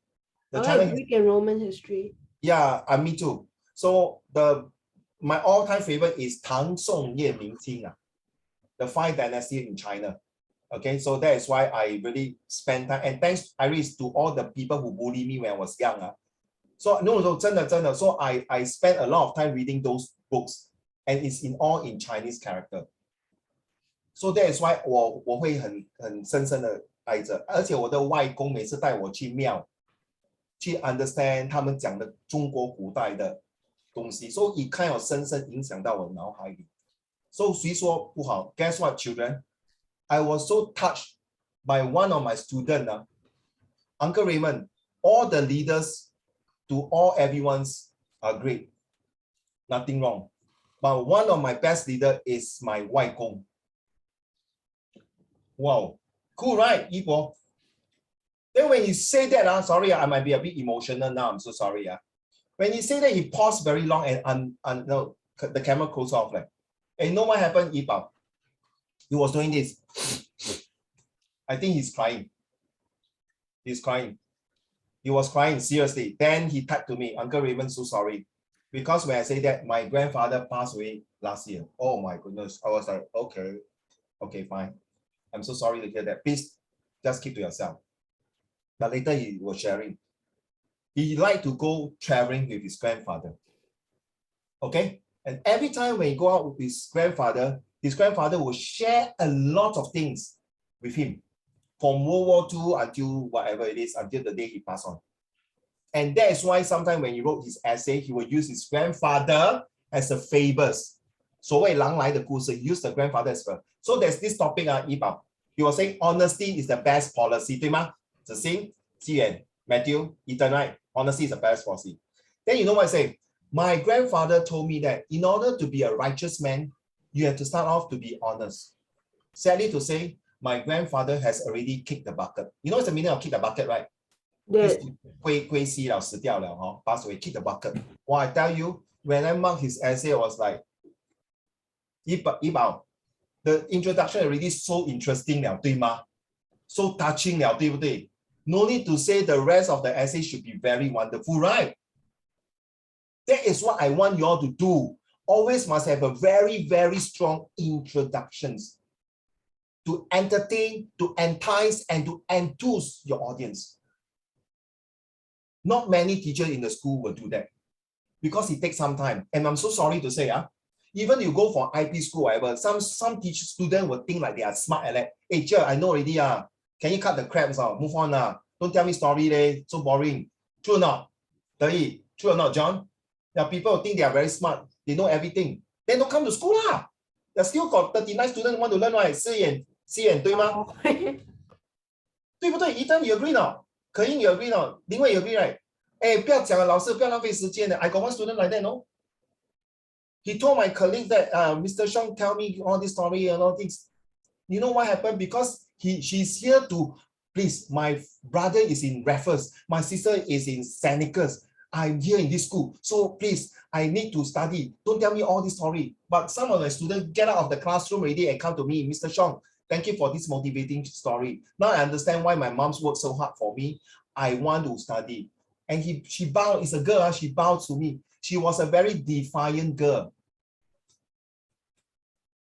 I like Greek and Roman history. Yeah, me too. So my all-time favorite is Tang Song Ye Ming Qing, the 5 dynasty in China. Okay, so that is why I really spend time, and thanks Iris to all the people who bullied me when I was young. So no, 真的. So I spent a lot of time reading those books, and it's all in Chinese character. So that is why 我会很深深的爱着，而且我的外公每次带我去庙，去 understand 他们讲的中国古代的东西， so it kind of 深深影响到我脑海里。So 谁说不好 ？Guess what, children? I was so touched by one of my students. Uncle Raymond, all the leaders to all everyone's are great. Nothing wrong. But one of my best leader is my 外公. Wow, cool, right, Yibo? Then when he said that, sorry, I might be a bit emotional now. I'm so sorry. When he said that, he paused very long and no, the camera closed off. Like, and you know what happened, Yibo? He was doing this. I think he's crying. He's crying. He was crying, seriously. Then he typed to me, Uncle Raymond, so sorry. Because when I say that, my grandfather passed away last year. Oh my goodness. I was like, okay, fine. I'm so sorry to hear that. Please just keep to yourself. But later he was sharing. He liked to go traveling with his grandfather. Okay? And every time when he go out with his grandfather will share a lot of things with him. from World War II until whatever it is, until the day he passed on. And that is why sometimes when he wrote his essay, he would use his grandfather as a favors. 所谓狼来的故事, he used the grandfather as well. So there's this topic, Yibao. He was saying honesty is the best policy, 对吗? Zixing, Xian, Matthew, Ethan, right? Honesty is the best policy. Then you know what I say? My grandfather told me that in order to be a righteous man, you have to start off to be honest. Sadly to say, my grandfather has already kicked the bucket. You know what's the meaning of kick the bucket, right? That 归西了，死掉了哦，pass away, kick the bucket. Well, I tell you, when I marked his essay, I was like, Yibao, the introduction already so interesting 了，对吗？ So touching 了，对不对？ No need to say the rest of the essay should be very wonderful, right? That is what I want you all to do. Always must have a very, very strong introductions to entertain, to entice, and to enthuse your audience. Not many teachers in the school will do that because it takes some time. And I'm so sorry to say, even you go for IP school, whatever, some teacher student will think like they are smart and like, hey, Jer, I know already. Can you cut the crap? Move on. Don't tell me story, so boring. True or not? True or not, John? There are people who think they are very smart. They know everything. Then don't come to school. There's still got 39 students who want to learn, right? 四眼对吗？对不对？ Ethan, you agree not? 可英 you agree not? 林伟 you agree right? 哎，不要讲了，老师不要浪费时间的。I got one student like that, no? He told my colleague that Mr. Shong tell me all this story and all things. You know what happened? Because she's here to, please, my brother is in Raffles. My sister is in Seneca's. I'm here in this school. So please, I need to study. Don't tell me all this story. But some of the students get out of the classroom already and come to me, Mr. Shong, thank you for this motivating story. Now I understand why my mom's worked so hard for me. I want to study. And she bowed, it's a girl, she bowed to me. She was a very defiant girl.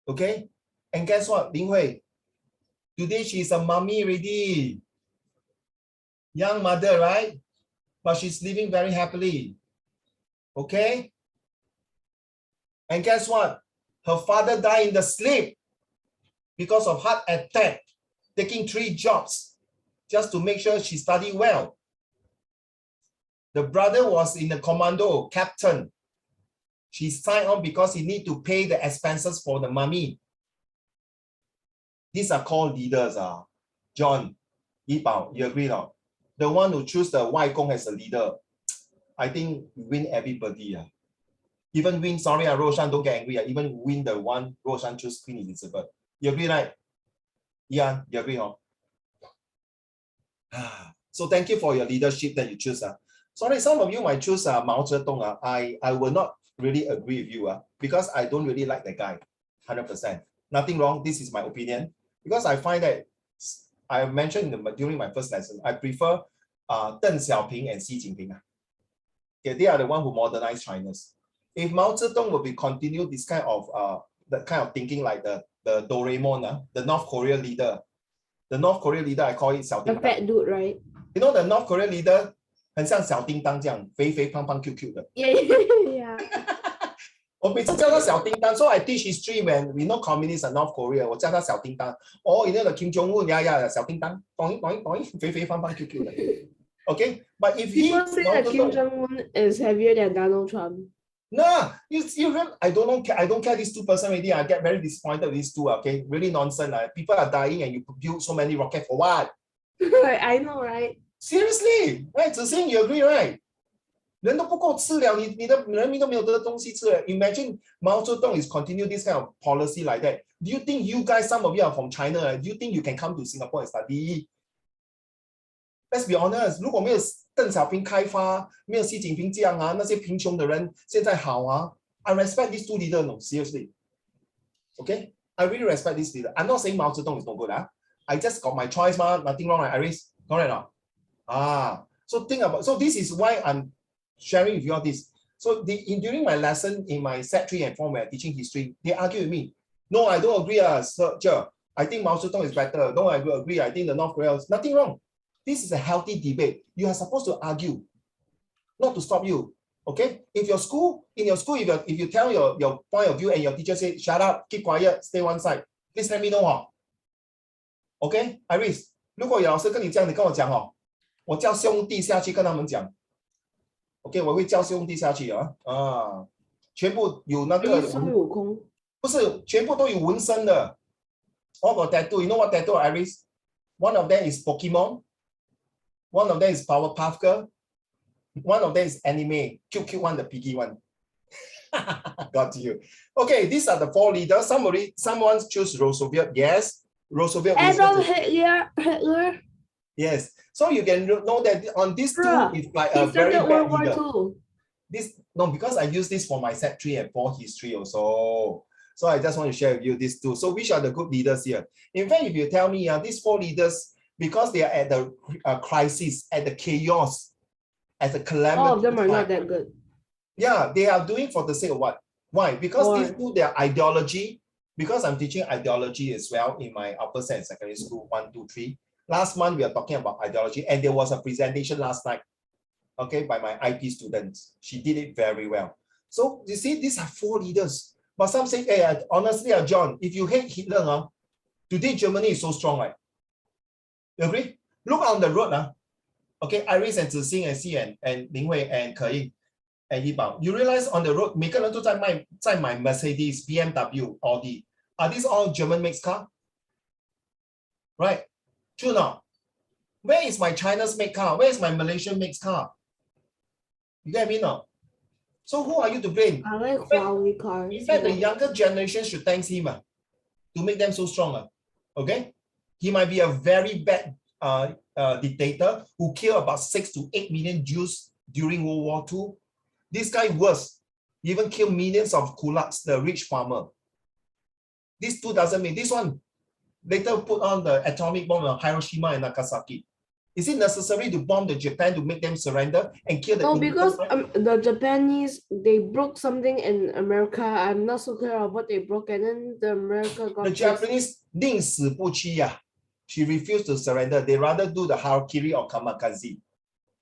Okay? And guess what, Ling Hui? Today she's a mommy already. Young mother, right? But she's living very happily. Okay? And guess what? Her father died in the sleep because of heart attack, taking 3 jobs just to make sure she studied well. The brother was in the commando, captain. She signed on because he need to pay the expenses for the mummy. These are called leaders. John, Yibao, you agree not? The one who choose the Wai Gong as a leader, I think win everybody. Even win, sorry, Roshan, don't get angry. Even win the one Roshan choose Queen Elizabeth. You agree, right? Yeah, you agree, huh? So thank you for your leadership that you choose. Sorry, some of you might choose Mao Zedong. I will not really agree with you because I don't really like the guy, 100%. Nothing wrong. This is my opinion because I find that I mentioned during my first lesson, I prefer Deng Xiaoping and Xi Jinping. Okay, they are the one who modernized China. If Mao Zedong will be continue this kind of thinking like the Doraemon, the North Korea leader. The North Korea leader, I call it Xiao Ding the Dang. fat dude, right? You know the North Korea leader 很像小叮当这样，肥肥胖胖 Q Q 的。Yeah. 我每次叫他小叮当 so I teach history when we know communists in North Korea, 我叫他小叮当。Oh, you know the Kim Jong Un, yeah, 小叮当，肥肥胖胖 Q Q 的。Okay, but if he People say that Kim Jong-un is heavier than Donald Trump. No, I don't care these 2 person already. I get very disappointed with these 2. Okay, really nonsense. People are dying and you build so many rockets for what? I know, right? Seriously, right? Zixing, you agree, right? 人都不够吃了，你的人民都没有得东西吃了。Imagine Mao Zedong is continue this kind of policy like that. Do you think you guys, some of you are from China, do you think you can come to Singapore and study? Let's be honest. 如果没有邓小平开发，没有习近平这样那些贫穷的人现在好I respect these 2 leaders, no, seriously. Okay, I really respect this leader. I'm not saying Mao Zedong is no good. I just got my choice, nothing wrong, right, Iris? Correct or not? So think about. So this is why I'm sharing with you all this. So during my lesson in my set 3 and 4 where I'm teaching history, they argue with me. No, I don't agree, sir. I think Mao Zedong is better. No, I agree. I think the North Korea is nothing wrong. This is a healthy debate. You are supposed to argue, not to stop you. Okay? If in your school, if you tell your point of view and your teacher say, shut up, keep quiet, stay one side, please let me know. Okay, Iris, 如果有老师跟你这样，你跟我讲哦，我叫兄弟下去跟他们讲。OK， 我会叫兄弟下去啊，全部有那个孙悟空。不是全部都有纹身的。All got tattoo. You know what tattoo, Iris? One of them is Pokemon. One of them is Powerpuff Girl. One of them is anime. Cute one, the piggy one. Got you. Okay, these are the 4 leaders. Someone choose Roosevelt. Yes, Roosevelt. Adolf Hitler. Yes. So you can know that on this Bruh, two, it's like He a very started bad World War leader. II. No, because I use this for my set 3 and 4 history also. So I just want to share with you these two. So which are the good leaders here? In fact, if you tell me these 4 leaders, because they are at the crisis, at the chaos, at the calamity. All of them are not time. that good. Yeah, they are doing for the sake of what? Why? Because War. these two, their ideology, because I'm teaching ideology as well in my upper and secondary school, 1, 2, 3. Last month, we are talking about ideology, and there was a presentation last night, okay, by my IP students. She did it very well. So you see, these are 4 leaders. But some say, hey, honestly, John, if you hate Hitler, today Germany is so strong, right? You agree? Look on the road, okay, Iris and Zixing and Xian and Ling Hui and Ke Ying and Yibao. You realize on the road, 每个人都在买 Mercedes, BMW, Audi. Are these all German makes car? Right? True now. Where is my China's make car? Where is my Malaysian makes car? You get me now? So who are you to blame? I like Huawei cars. In fact, the younger generation should thank him to make them so strong. Okay? He might be a very bad dictator who killed about 6 to 8 million Jews during World War II. This guy worse. He even killed millions of kulaks, the rich farmer. This two doesn't mean this one later put on the atomic bomb on Hiroshima and Nagasaki. Is it necessary to bomb the Japan to make them surrender and kill the No, innocent because man? the Japanese, they broke something in America. I'm not so clear of what they broke, and then the America got The pissed. Japanese 宁死不屈 She refused to surrender. They rather do the harakiri or kamikaze,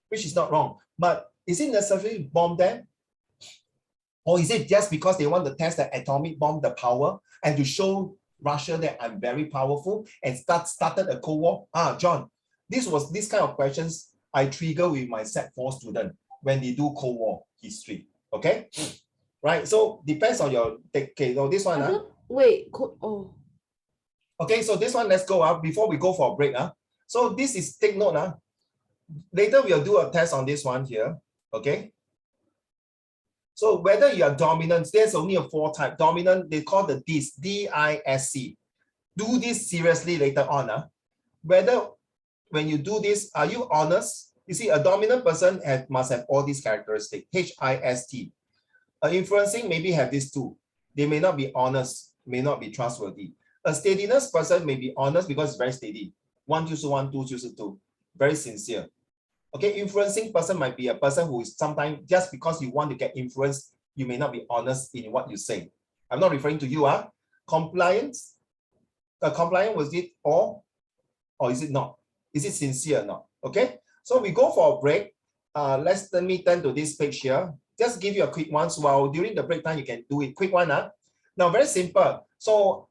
which is not wrong. But is it necessary to bomb them? Or is it just because they want to test the atomic bomb, the power, and to show Russia that I'm very powerful and started a Cold War? John, this kind of questions I trigger with my set 4 student when they do Cold War history. Okay? Right. So depends on your okay. So this one. Wait, Okay, so this one, let's go before we go for a break. So this is take note. Later we'll do a test on this one here. Okay. So whether you are dominant, there's only a 4 type. Dominant, they call the DISC, D-I-S-C. Do this seriously later on. Whether when you do this, are you honest? You see, a dominant person must have all these characteristics, H-I-S-T. Influencing maybe have these 2. They may not be honest, may not be trustworthy. A steadiness person may be honest because it's very steady. 1 就是1, 2就是2. Very sincere. Okay, influencing person might be a person who is sometimes, just because you want to get influence, you may not be honest in what you say. I'm not referring to you. Compliance. Compliant was it or is it not? Is it sincere or not? Okay, so we go for a break. Let me turn to this page here. Just give you a quick one. So while during the break time, you can do it. Quick one. Now, very simple. So,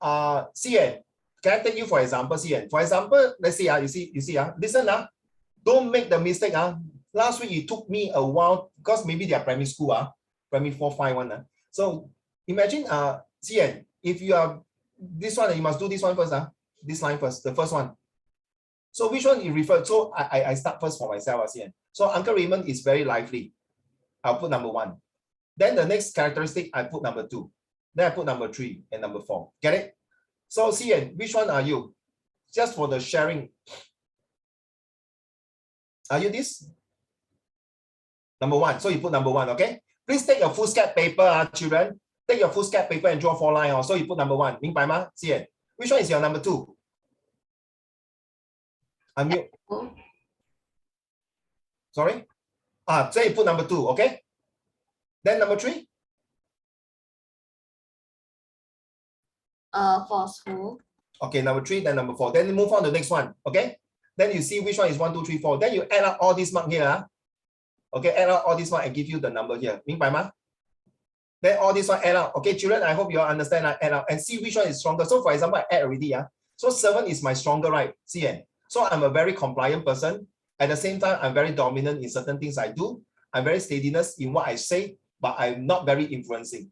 Cian, can I take you for example, Cian? For example, let's see, you see, listen, don't make the mistake. Last week, it took me a while because maybe they are primary school, primary 4, 5, 1. So, imagine, Cian, if you are this one, you must do this one first. This line first, the first one. So, which one you refer? So, I start first for myself, Cian. So, Uncle Raymond is very lively. I'll put number 1. Then the next characteristic, I put number 2. Then I put number 3 and number 4. Get it? So, Cian, which one are you? Just for the sharing. Are you this? Number 1. So you put number 1, okay? Please take your foolscap paper, children. Take your foolscap paper and draw 4 lines. So you put number 1. 明白吗, Cian? Which one is your number 2? Unmute. Sorry? So you put number 2, okay? Then number 3? Forceful. Okay, number 3, then number 4. Then you move on to the next one, okay? Then you see which one is 1, 2, 3, 4. Then you add up all these marks here. Okay, add up all these one and give you the number here. 明白吗? Then all this one add up. Okay, children, I hope you all understand. Add up and see which one is stronger. So for example, I add already. So 7 is my stronger, right? See, So I'm a very compliant person. At the same time, I'm very dominant in certain things I do. I'm very steadiness in what I say, but I'm not very influencing.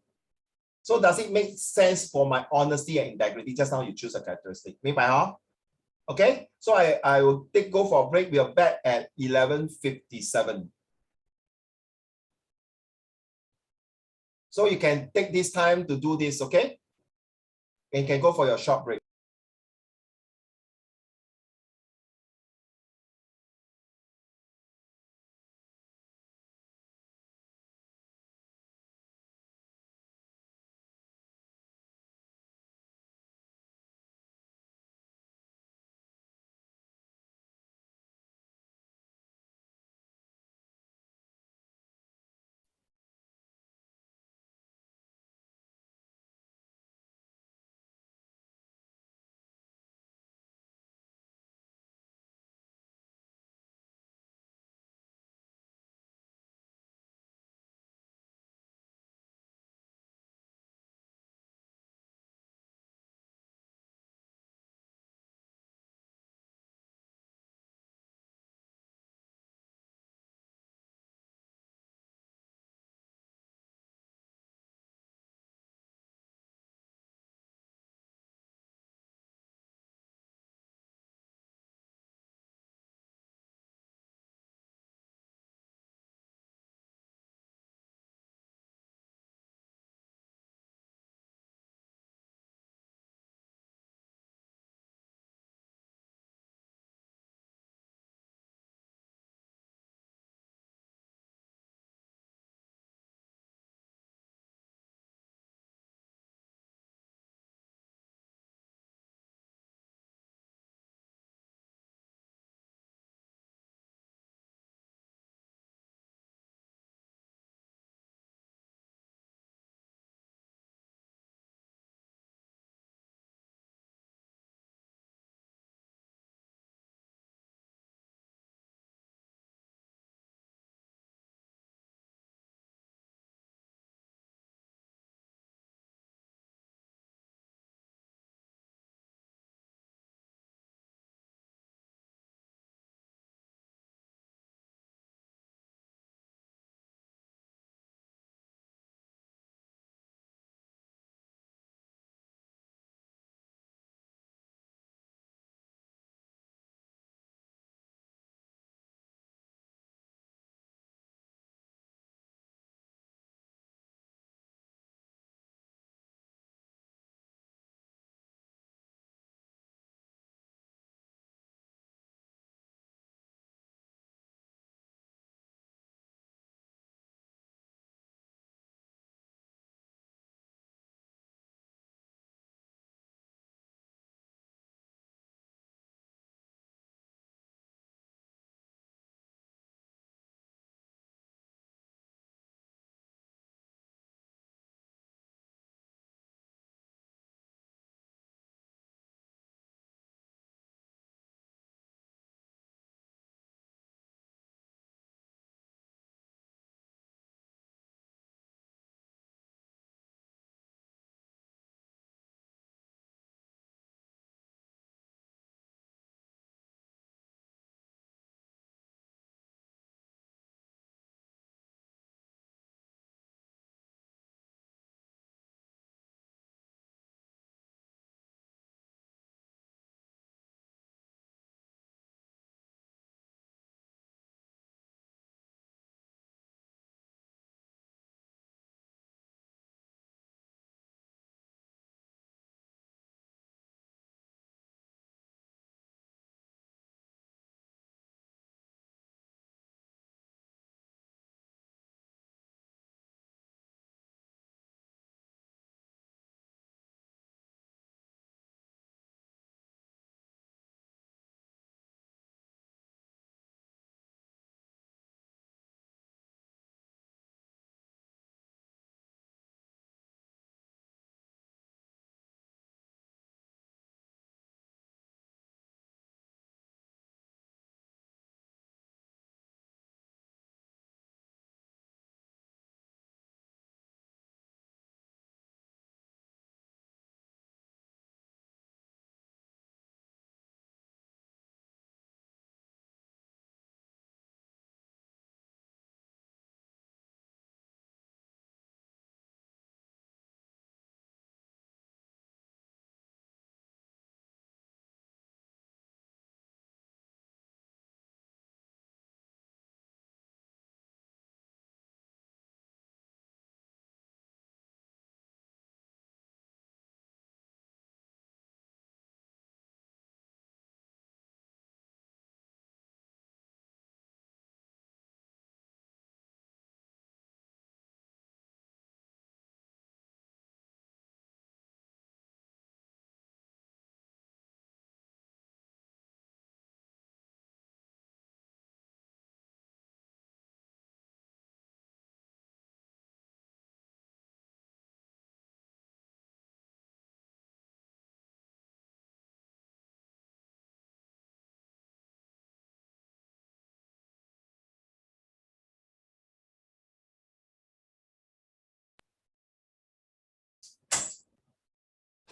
So does it make sense for my honesty and integrity? Just now you choose a characteristic. 明白哈? Okay, so I will go for a break. We are back at 11:57. So you can take this time to do this, okay? And you can go for your short break.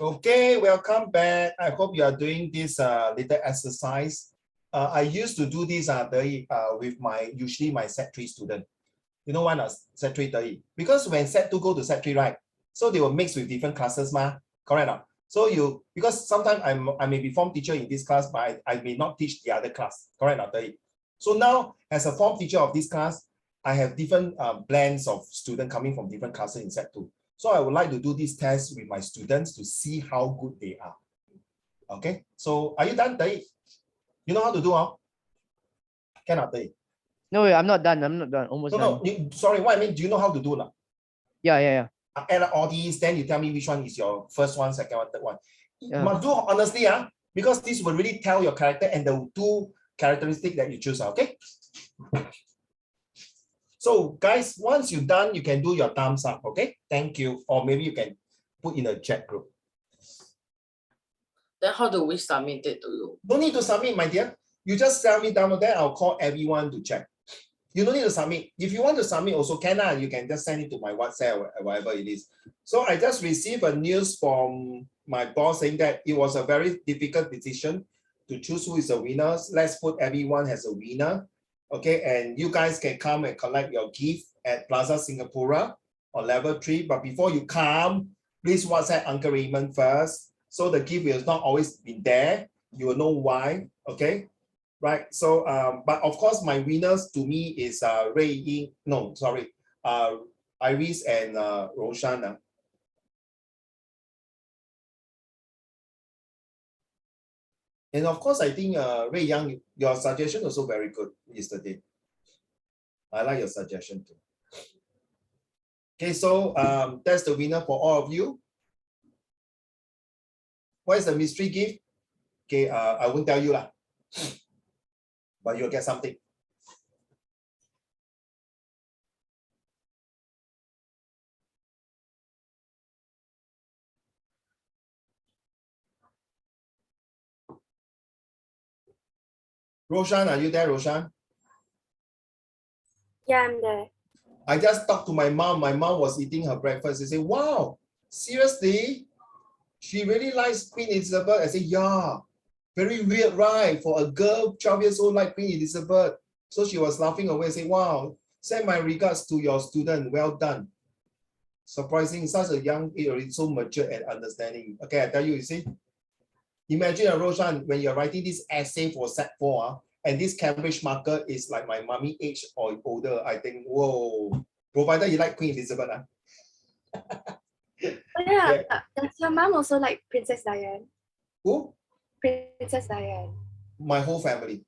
Okay, welcome back. I hope you are doing this little exercise. I used to do this with usually my set 3 student. You know why not set 3 30? Because when set 2 go to set 3, right? So they will mix with different classes, correct not? So because sometimes I may be form teacher in this class, but I may not teach the other class, correct not? 30? So now as a form teacher of this class, I have different blends of students coming from different classes in set 2. So I would like to do this test with my students to see how good they are. Okay, so are you done, Dai? You know how to do, Cannot, Dai? No, I'm not done. I'm not done. Almost done. Sorry, what I mean, do you know how to do? Yeah. Add all these, then you tell me which one is your first one, second one, third one. Yeah. Must do honestly, because this will really tell your character and the 2 characteristics that you choose, okay? So guys, once you're done, you can do your thumbs up, okay? Thank you. Or maybe you can put in a chat group. Then how do we submit it to you? Don't need to submit, my dear. You just tell me down there, I'll call everyone to check. You don't need to submit. If you want to submit also can, you can just send it to my WhatsApp or whatever it is. So I just received a news from my boss saying that it was a very difficult decision to choose who is a winner. Let's put everyone as a winner. Okay, and you guys can come and collect your gift at Plaza Singapura on level 3. But before you come, please WhatsApp Uncle Raymond first. So the gift will not always be there. You will know why. Okay, right? So, but of course, my winners to me is Iris and Roshan. And of course, I think Ray Yang, your suggestion also very good yesterday. I like your suggestion too. Okay, so that's the winner for all of you. What is the mystery gift? Okay, I won't tell you lah, but you'll get something. Roshan, are you there, Roshan? Yeah, I'm there. I just talked to my mom. My mom was eating her breakfast. She said, wow, seriously? She really likes Queen Elizabeth. I said, yeah, very weird, right? For a girl, 12 years old, like Queen Elizabeth. So she was laughing away, saying, wow, send my regards to your student. Well done. Surprising, such a young age, already so mature and understanding. Okay, I tell you, you see, imagine, Roshan, when you're writing this essay for set 4, and this Cambridge marker is like my mommy age or older, I think, whoa, provided you like Queen Elizabeth. Yeah, does your mom also like Princess Diana? Who? Princess Diana. My whole family.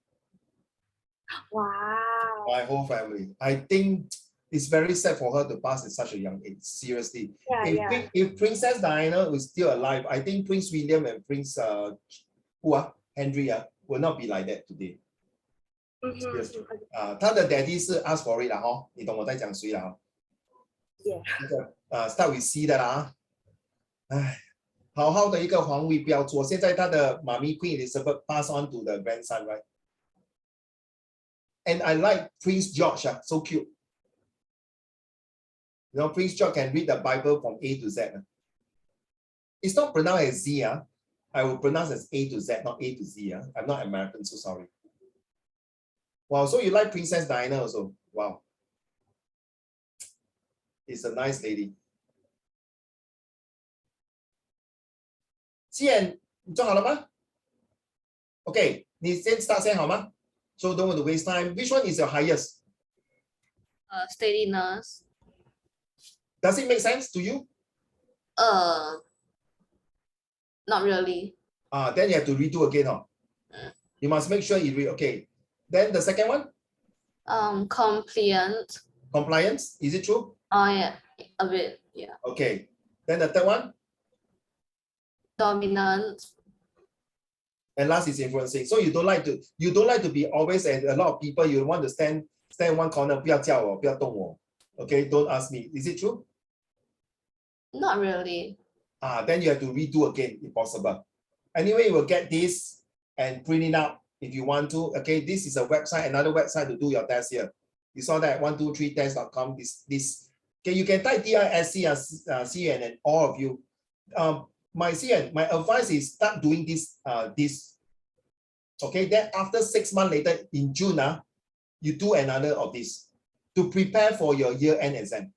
Wow. My whole family. I think it's very sad for her to pass at such a young age. Seriously. Yeah, If Princess Diana was still alive, I think Prince William and Prince Henry will not be like that today. Seriously. 他的 daddy 是 ask for it 啦，你懂我在讲谁啦？start with C 的啦。好好的一个皇位不要做，现在他的妈咪 Queen Elizabeth pass on to the grandson, right? And I like Prince George, so cute. You know, Prince George can read the Bible from A to Z. It's not pronounced as Z. I will pronounce as A to Z, not A to Z. I'm not American, so sorry. Wow, so you like Princess Diana also? Wow. It's a nice lady. 既然你做好了吗 ？OK， 你先 start 先好吗 ？So don't want to waste time. Which one is your highest? Steadiness. Does it make sense to you? Not really. Then you have to redo again. You must make sure you read. Okay. Then the second one? Compliant. Compliance. Is it true? Oh yeah, a bit. Yeah. Okay. Then the third one? Dominant. And last is influencing. So you don't like to be always and a lot of people you want to stand in one corner, 不要叫我，不要动我. Okay, don't ask me. Is it true? Not really. Then you have to redo again if possible. Anyway, you will get this and print it out if you want to. Okay, this is a website, another website to do your test here. You saw that 123test.com. This. Okay, you can type DISC, CNN, all of you. my advice is start doing this. Okay, then after 6 months later in June, you do another of this to prepare for your year-end exam.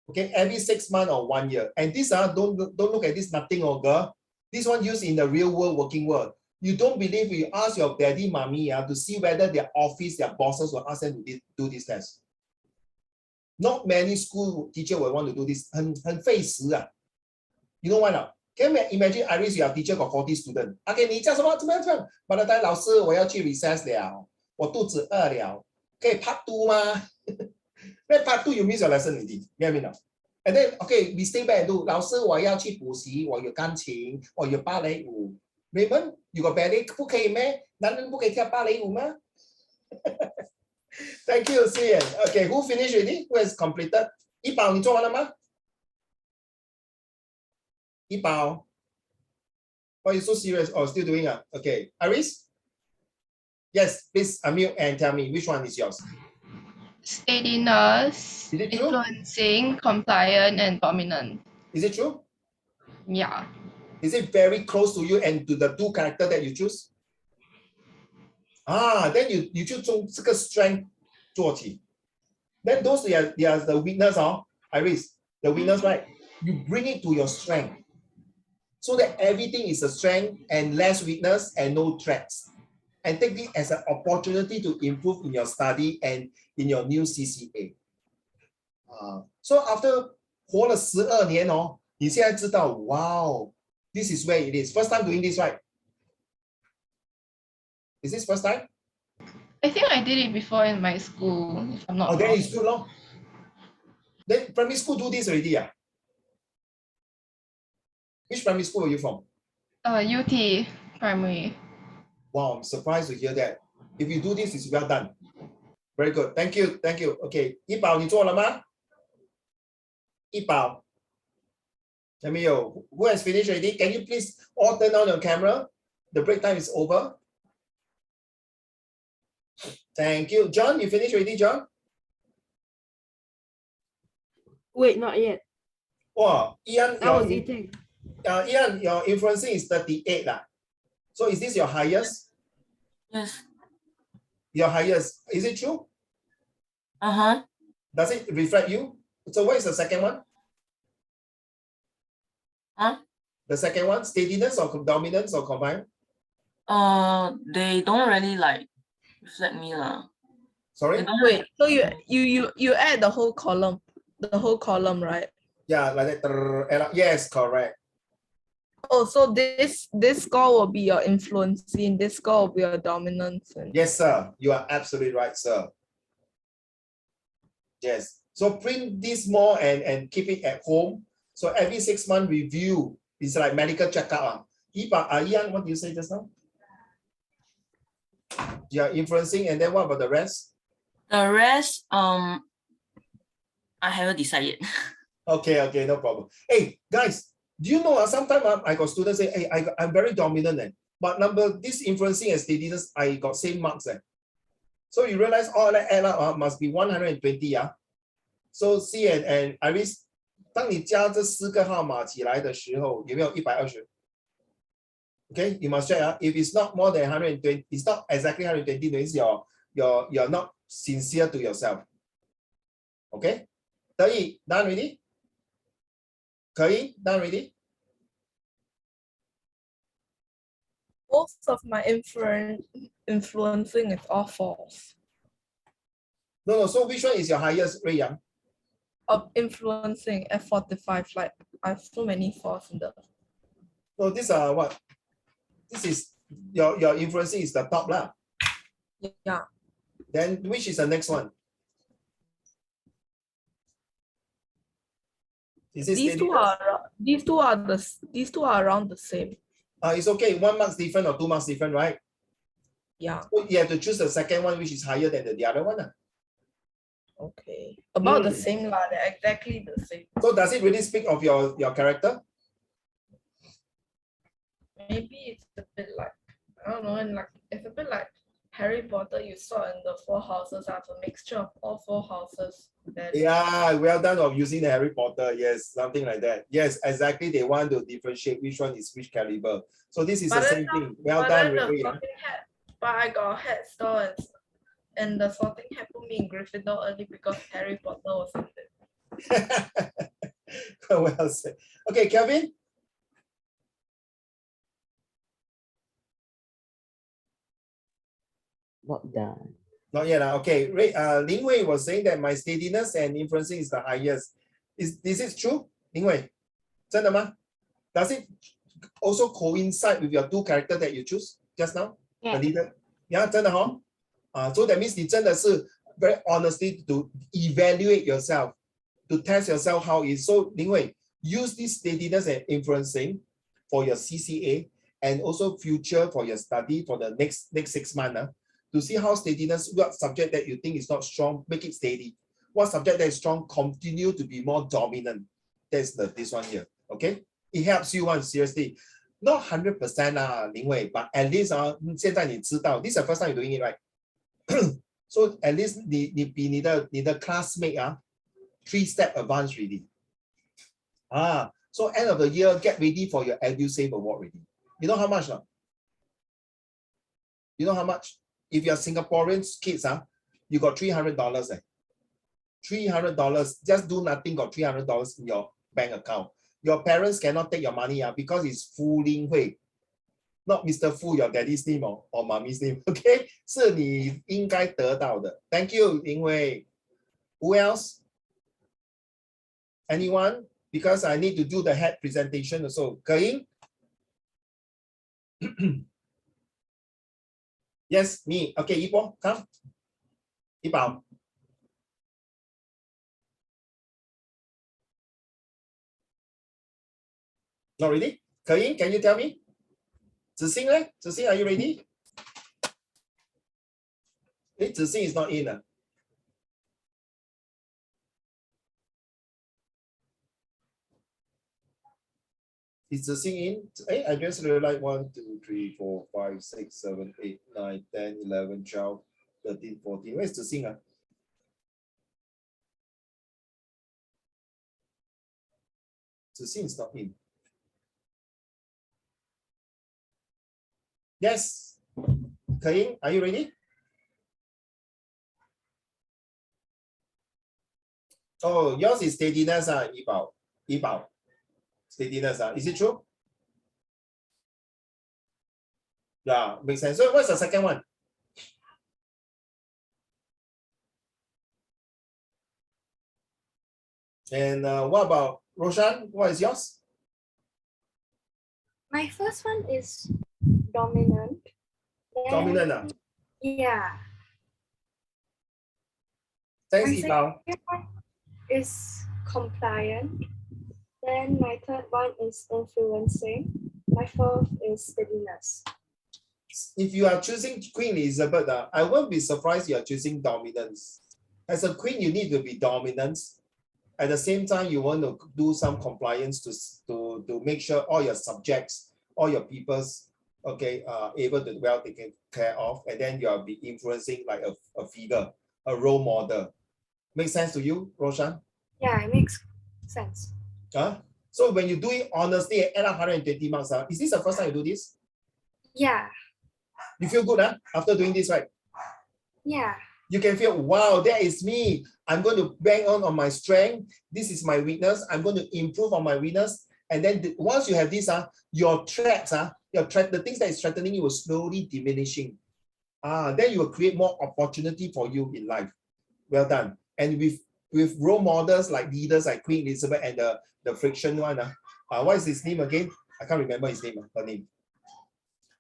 Okay, every 6 months or 1 year. And this don't look at this nothing, girl. This one used in the real world, working world. You don't believe, you ask your daddy, mommy to see whether their office, their bosses will ask them to do this test. Not many school teacher will want to do this. 很费时啊. You know why not? Can you imagine, Iris, your teacher got 40 students. Okay, 你叫什么？怎么样？把他带老师，我要去 recess 了，我肚子饿了，可以 part 2吗？Then part 2 you miss your lesson already. You get me now? And then okay, we stay back and do. 老师，我要去补习，我有钢琴，我有芭蕾舞。Raymond, you got ballet? 不可以咩？男人不可以跳芭蕾舞吗？Thank you, Sian. Okay, who finished already? Who has completed? 一宝，你做完了吗？一宝 Why are you so serious? Oh, still doing it. Okay, Iris? Yes, please unmute and tell me which one is yours. Steadiness, Is it true? influencing, compliant, and dominant. Is it true? Yeah. Is it very close to you and to the two character that you choose? Then you choose 从这个 strength 做起. Then those they are the weakness, Iris, the weakness, right? You bring it to your strength. So that everything is a strength and less weakness and no threats. And take it as an opportunity to improve in your study and in your new CCA. So after 活了12年你现在知道 wow, this is where it is. First time doing this, right? Is this first time? I think I did it before in my school, if I'm not wrong. Then it's good, long. Then primary school do this already, Which primary school are you from? UT primary. Wow, I'm surprised to hear that. If you do this, it's well done. Very good. Thank you. Thank you. Okay. 一宝你做了吗？一宝 who has finished already? Can you please all turn on your camera? The break time is over. Thank you. John, you finished already, John? Wait, not yet. Wow, Ian, I was eating. Ian, your influencing is 38. So is this your highest? Yes. Your highest. Is it true? Does it reflect you? So what is the second one? The second one, steadiness or dominance or combined? They don't really like reflect me lah. Sorry? Wait, so you add the whole column, right? Yeah, like that. Yes, correct. Oh, so this score will be your influencing, this score will be your dominance. Yes, sir. You are absolutely right, sir. Yes. So print this more and keep it at home. So every 6 month review is like medical checkup. Ian, what do you say just now? You are influencing, and then what about the rest? The rest, I haven't decided. Okay, no problem. Hey, guys, do you know sometimes I got students say, hey, I'm very dominant, but this influencing and steadiness, I got same marks. So you realize all that add up must be 120. So C and Iris, 当你加这4个号码起来的时候，有没有120? Okay, you must check. If it's not more than 120, it's not exactly 120, means you're not sincere to yourself. Okay? 得意 done already? 可以 done already? Most of my influencing is all false. No, so which one is your highest, Ray Yang? Of influencing at 45, like I have so many false in the. So these are what? This is your influencing is the top lah. Yeah. Then which is the next one? Is it These two are around the same. It's okay. 1 mark different or 2 marks different, right? Yeah. So you have to choose the second one, which is higher than the other one. Okay. About the same lah. They're exactly the same. So does it really speak of your character? Maybe it's a bit like, I don't know, and like it's a bit like Harry Potter you saw in the four houses are the mixture of all four houses. Then Yeah, well done of using the Harry Potter. Yes, something like that. Yes, exactly. They want to differentiate which one is which caliber. So this is the But same then thing. Well but done, then the Ray. sorting hat, but I got a hat store and the sorting hat put me in Gryffindor early because Harry Potter was in it. Well said. Okay, Kevin. Not done. Not yet. Okay, Ling Wei was saying that my steadiness and influencing is the highest. Is this true, Ling Wei? 真的吗? Does it also coincide with your two characters that you choose just now? Yeah. The leader. Yeah, 真的齁. So that means 你真的是 very honestly to evaluate yourself, to test yourself how it is. So Ling Wei, use this steadiness and influencing for your CCA and also future for your study for the next 6 months. To see how steadiness, what subject that you think is not strong, make it steady. What subject that is strong, continue to be more dominant. That's this one here. Okay, it helps you one seriously. Not 100% Ling Wei, but at least 现在你知道 this is the first time you're doing it, right? So at least 你比你的 classmate 3 step advanced already. So end of the year, get ready for your EduSave award already. You know how much? You know how much? If you're Singaporean kids, you got $300. $300. Just do nothing, got $300 in your bank account. Your parents cannot take your money because it's Fu Ling Hui. Not Mr. Fu, your daddy's name or mommy's name. Okay? 是你应该得到的. Thank you, Ling Hui. Who else? Anyone? Because I need to do the head presentation also. Ke Ying? Yes, me. Okay, Yibo, come. Yibao. Not ready? Ke Ying, can you tell me? Zixing, Zixing, are you ready? Hey, Zixing is not in. Is Zixing in? Hey, I just realized 1, 2, 3, 4, 5, 6, 7, 8, 9, 10, 11, 12, 13, 14. Where's Zixing? Zixing is not in. Yes. Ke Ying, are you ready? Oh, yours is steadiness, Yibao. Steadiness, is it true? Yeah, makes sense. So what's the second one? And what about Roshan? What is yours? My first one is dominant. Dominant. Yeah. Thanks, My Yibao. second one is compliant. Then my third one is influencing. My fourth is steadiness. If you are choosing Queen Elizabeth, I won't be surprised you are choosing dominance. As a queen, you need to be dominant. At the same time, you want to do some compliance to make sure all your subjects, all your peoples, okay, are able to well taken care of, and then you'll be influencing like a figure, a role model. Make sense to you, Roshan? Yeah, it makes sense. So when you do it honestly and add up 120 marks, is this the first time you do this? Yeah. You feel good after doing this, right? Yeah. You can feel, wow, that is me. I'm going to bang on my strength. This is my weakness. I'm going to improve on my weakness. And then once you have this, your threats, the things that is threatening you will slowly diminishing. Then you will create more opportunity for you in life. Well done. And with role models like leaders like Queen Elizabeth and the friction one, what is his name again? I can't remember his name, her name.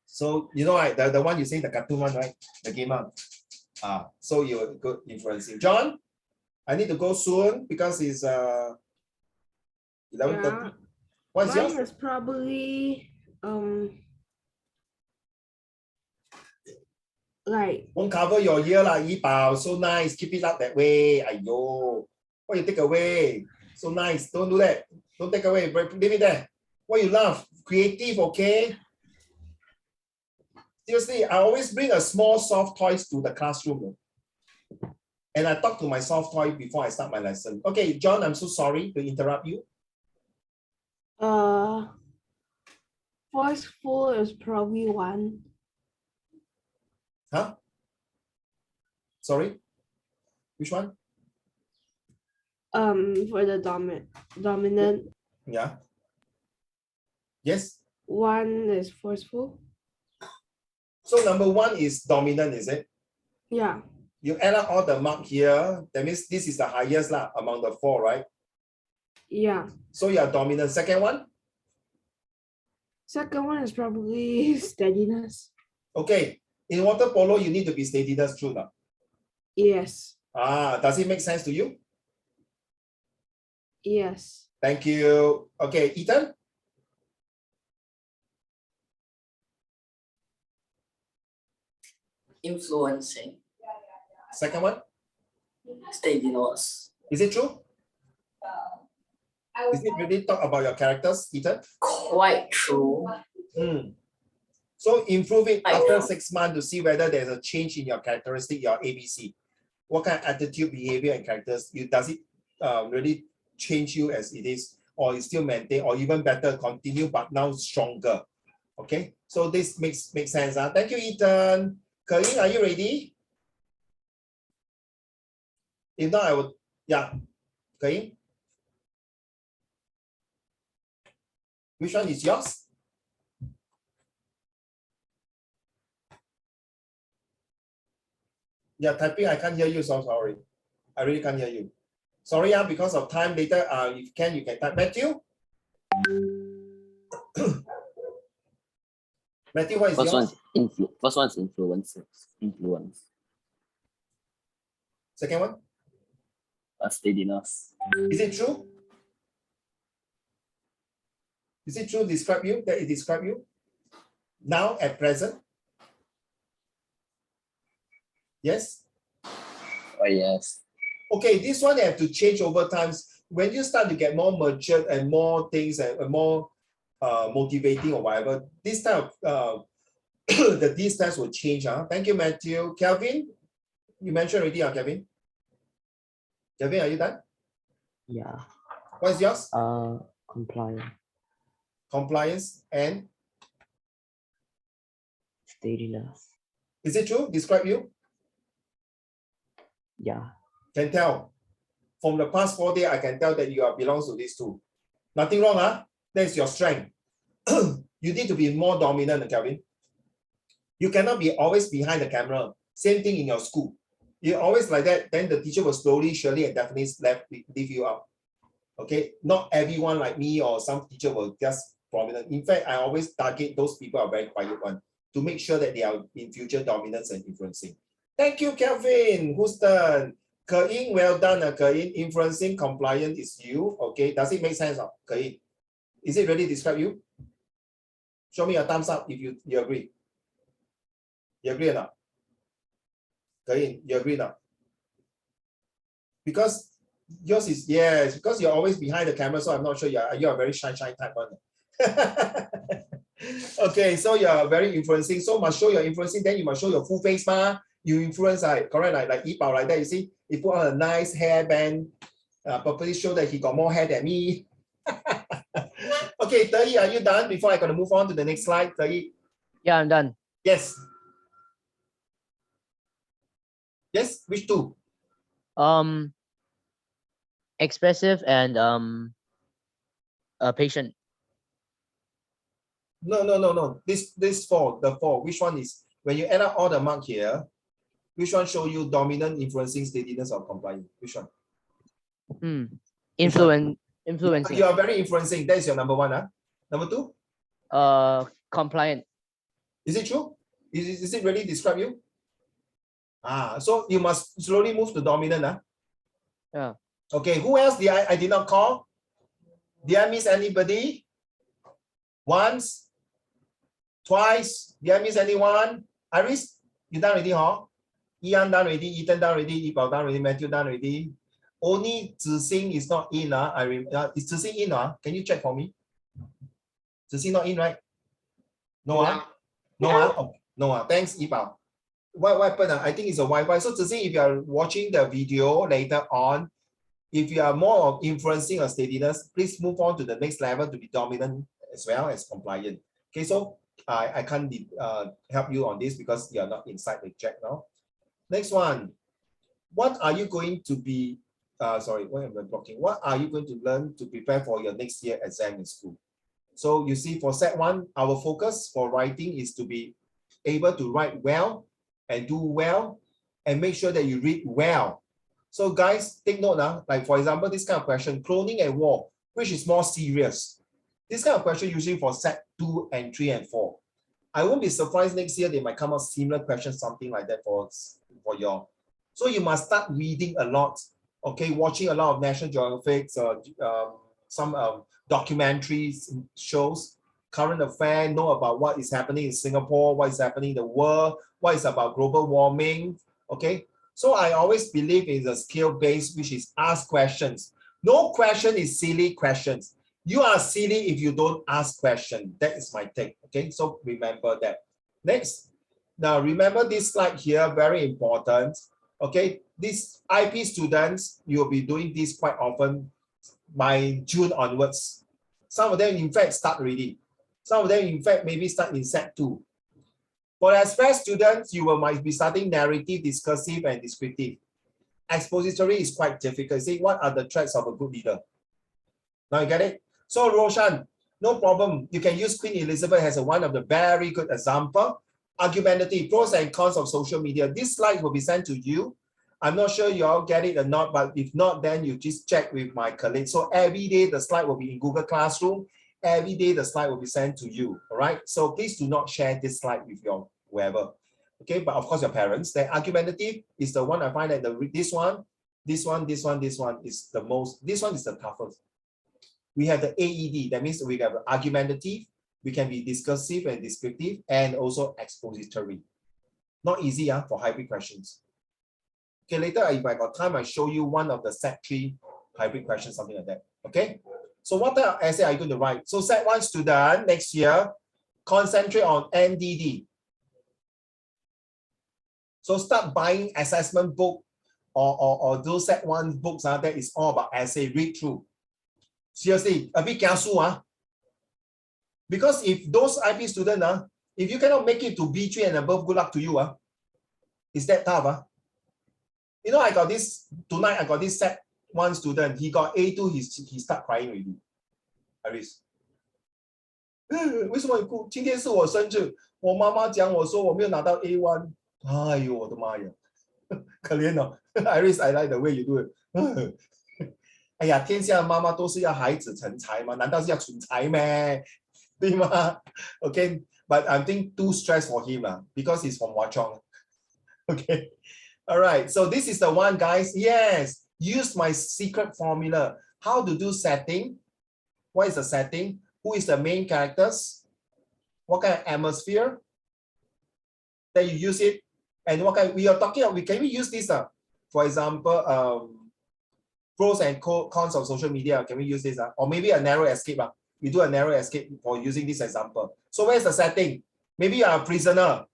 So you know, right, the one you say the cartoon one, right? The gamer. So you're good influencing. John, I need to go soon because it's 11:30. Yeah. What's Mine yours? is probably like Won't cover your ear lah, Yibao. So nice. Keep it up that way. Ayo. What you take away? So nice. Don't do that. Don't take away. Leave it there. What you love? Creative, okay? Seriously, I always bring a small soft toys to the classroom. And I talk to my soft toy before I start my lesson. Okay, John, I'm so sorry to interrupt you. Forceful is probably one. Huh? Sorry? Which one? For the dominant, Yeah. Yes. one is forceful. So number one is dominant, is it? Yeah. You add up all the mark here. That means this is the highest lah, among the four, right? Yeah. So you are dominant. Second one? Second one is probably steadiness. Okay. In water polo, you need to be steadiness, true now. Yes. Does it make sense to you? Yes. Thank you. Okay, Ethan? Influencing. Second one? Steadiness. Is it true? Is it really talk about your characters, Ethan? Quite true. So improve it Right. after 6 months to see whether there's a change in your characteristic, your ABC. What kind of attitude, behavior, and characters does it really change you as it is, or is still maintain, or even better, continue but now stronger? Okay, so this makes sense. Thank you, Ethan. Ke-Ying, are you ready? If not, I would, yeah. Ke-Ying? Which one is yours? Yeah, typing, I can't hear you, so sorry. I really can't hear you. Sorry, because of time later, if you can type. Matthew? Matthew, what is yours? First one's influence. Second one? Steadiness. Is it true? Is it true describe you, that it describe you? Now at present? Yes? Oh, yes. Okay, this one they have to change over time. When you start to get more matured and more things and more motivating or whatever, this type of these tests will change. Thank you, Matthew. Kelvin, you mentioned already, Kelvin. Kelvin, are you done? Yeah. What is yours? Compliant. Compliance and Steadiness. is it true? Describe you. Yeah. Can tell. From the past 4 days, I can tell that you are belongs to these two. Nothing wrong, That is your strength. You need to be more dominant, Kelvin. You cannot be always behind the camera. Same thing in your school. You're always like that, then the teacher will slowly, surely, and definitely leave you out. Okay, not everyone like me or some teacher will just prominent. In fact, I always target those people are very quiet one to make sure that they are in future dominance and influencing. Thank you, Kelvin. Who's done? Ke-Ying, well done, Ke-Ying. Influencing, compliant is you. Okay, does it make sense, Ke-Ying? Is it really describe you? Show me a thumbs up if you agree. You agree or not? Ke-Ying, you agree or not? Because yours is, yes, because you're always behind the camera, so I'm not sure you're a very shy type one. Okay, so you're very influencing, so must show your influencing, then you must show your full face, you influence, correct, like Yi Bao like that, you see, he put on a nice hairband, purposely show that he got more hair than me. Okay, Te-Yi, are you done before I gotta move on to the next slide, Te-Yi? Yeah, I'm done. Yes. Yes, which two? Expressive and patient. No. This four, the four. Which one is when you add up all the mark here? Which one show you dominant, influencing, steadiness, or compliant? Which one? Influencing. You are very influencing. That is your number one. Number two? Compliant. Is it true? Is it really describe you? So you must slowly move to dominant. Yeah. Okay, who else I did not call? Did I miss anybody? Once? Twice? Did I miss anyone? Iris, you done already, Ian done already, Ethan done already, Yi Bao done already, Matthew done already. Only Zixing is not in. Is Zixing in? Can you check for me? Zixing not in, right? No, no. No, thanks, Iba. What happened? I think it's a Wi-Fi. So to see if you are watching the video later on, if you are more of influencing or steadiness, please move on to the next level to be dominant as well as compliant. Okay, so I can't help you on this because you are not inside the check now. Next one. What are you going to be, sorry, what am I blocking? What are you going to learn to prepare for your next year exam in school? So you see for set 1, our focus for writing is to be able to write well and do well and make sure that you read well. So guys, take note now, like for example, this kind of question, cloning and war, which is more serious? This kind of question usually for set 2 and 3 and 4. I won't be surprised next year they might come out similar questions, something like that for y'all. So you must start reading a lot, okay? Watching a lot of National Geographic, some documentaries, shows, current affair, know about what is happening in Singapore, what is happening in the world, what is about global warming, okay? So I always believe in the skill-based, which is ask questions. No question is silly questions. You are silly if you don't ask questions. That is my take, okay? So remember that. Next, now remember this slide here, very important. Okay, these IP students, you'll be doing this quite often by June onwards. Some of them, in fact, start already. Some of them, in fact, maybe start in set 2. For express students, you might be starting narrative, discursive, and descriptive. Expository is quite difficult. See, what are the traits of a good leader? Now you get it? So Roshan, no problem. You can use Queen Elizabeth as one of the very good example. Argumentative, pros and cons of social media. This slide will be sent to you. I'm not sure you all get it or not, but if not, then you just check with my colleague. So every day the slide will be in Google Classroom. Every day the slide will be sent to you. All right. So please do not share this slide with your whoever. Okay, but of course your parents. The argumentative is the one I find that this one is the most. This one is the toughest. We have the AED. That means we have argumentative. We can be discursive and descriptive and also expository. Not easy for hybrid questions. Okay, later if I got time, I show you one of the set 3 hybrid questions, something like that. Okay. So what type of essay are you going to write? So set 1 student next year, concentrate on NDD. So start buying assessment book or those set 1 books that is all about essay, read through. Seriously, a bit careful. Because if those IP students, if you cannot make it to B3 and above, good luck to you. It's that tough. You know, I got this, tonight I got this set 1 student, he got A2, he start crying already. Iris. 为什么你哭？今天是我生日，我妈妈讲我说我没有拿到 A1， 哎呦我的妈呀，可怜哦。Iris, I like the way you do it 。哎呀，天下的妈妈都是要孩子成才吗？难道是要蠢才咩？对吗 ？Okay, but I think too stressed for him because he's from Hwa Chong. Okay, all right. So this is the one, guys. Yes, use my secret formula. How to do setting? What is the setting? Who is the main characters? What kind of atmosphere? Then you use it, and what kind? We are talking. Can we use this? For example, pros and cons of social media. Can we use this? Or maybe a narrow escape. We do a narrow escape for using this example. So where's the setting? Maybe you are a prisoner.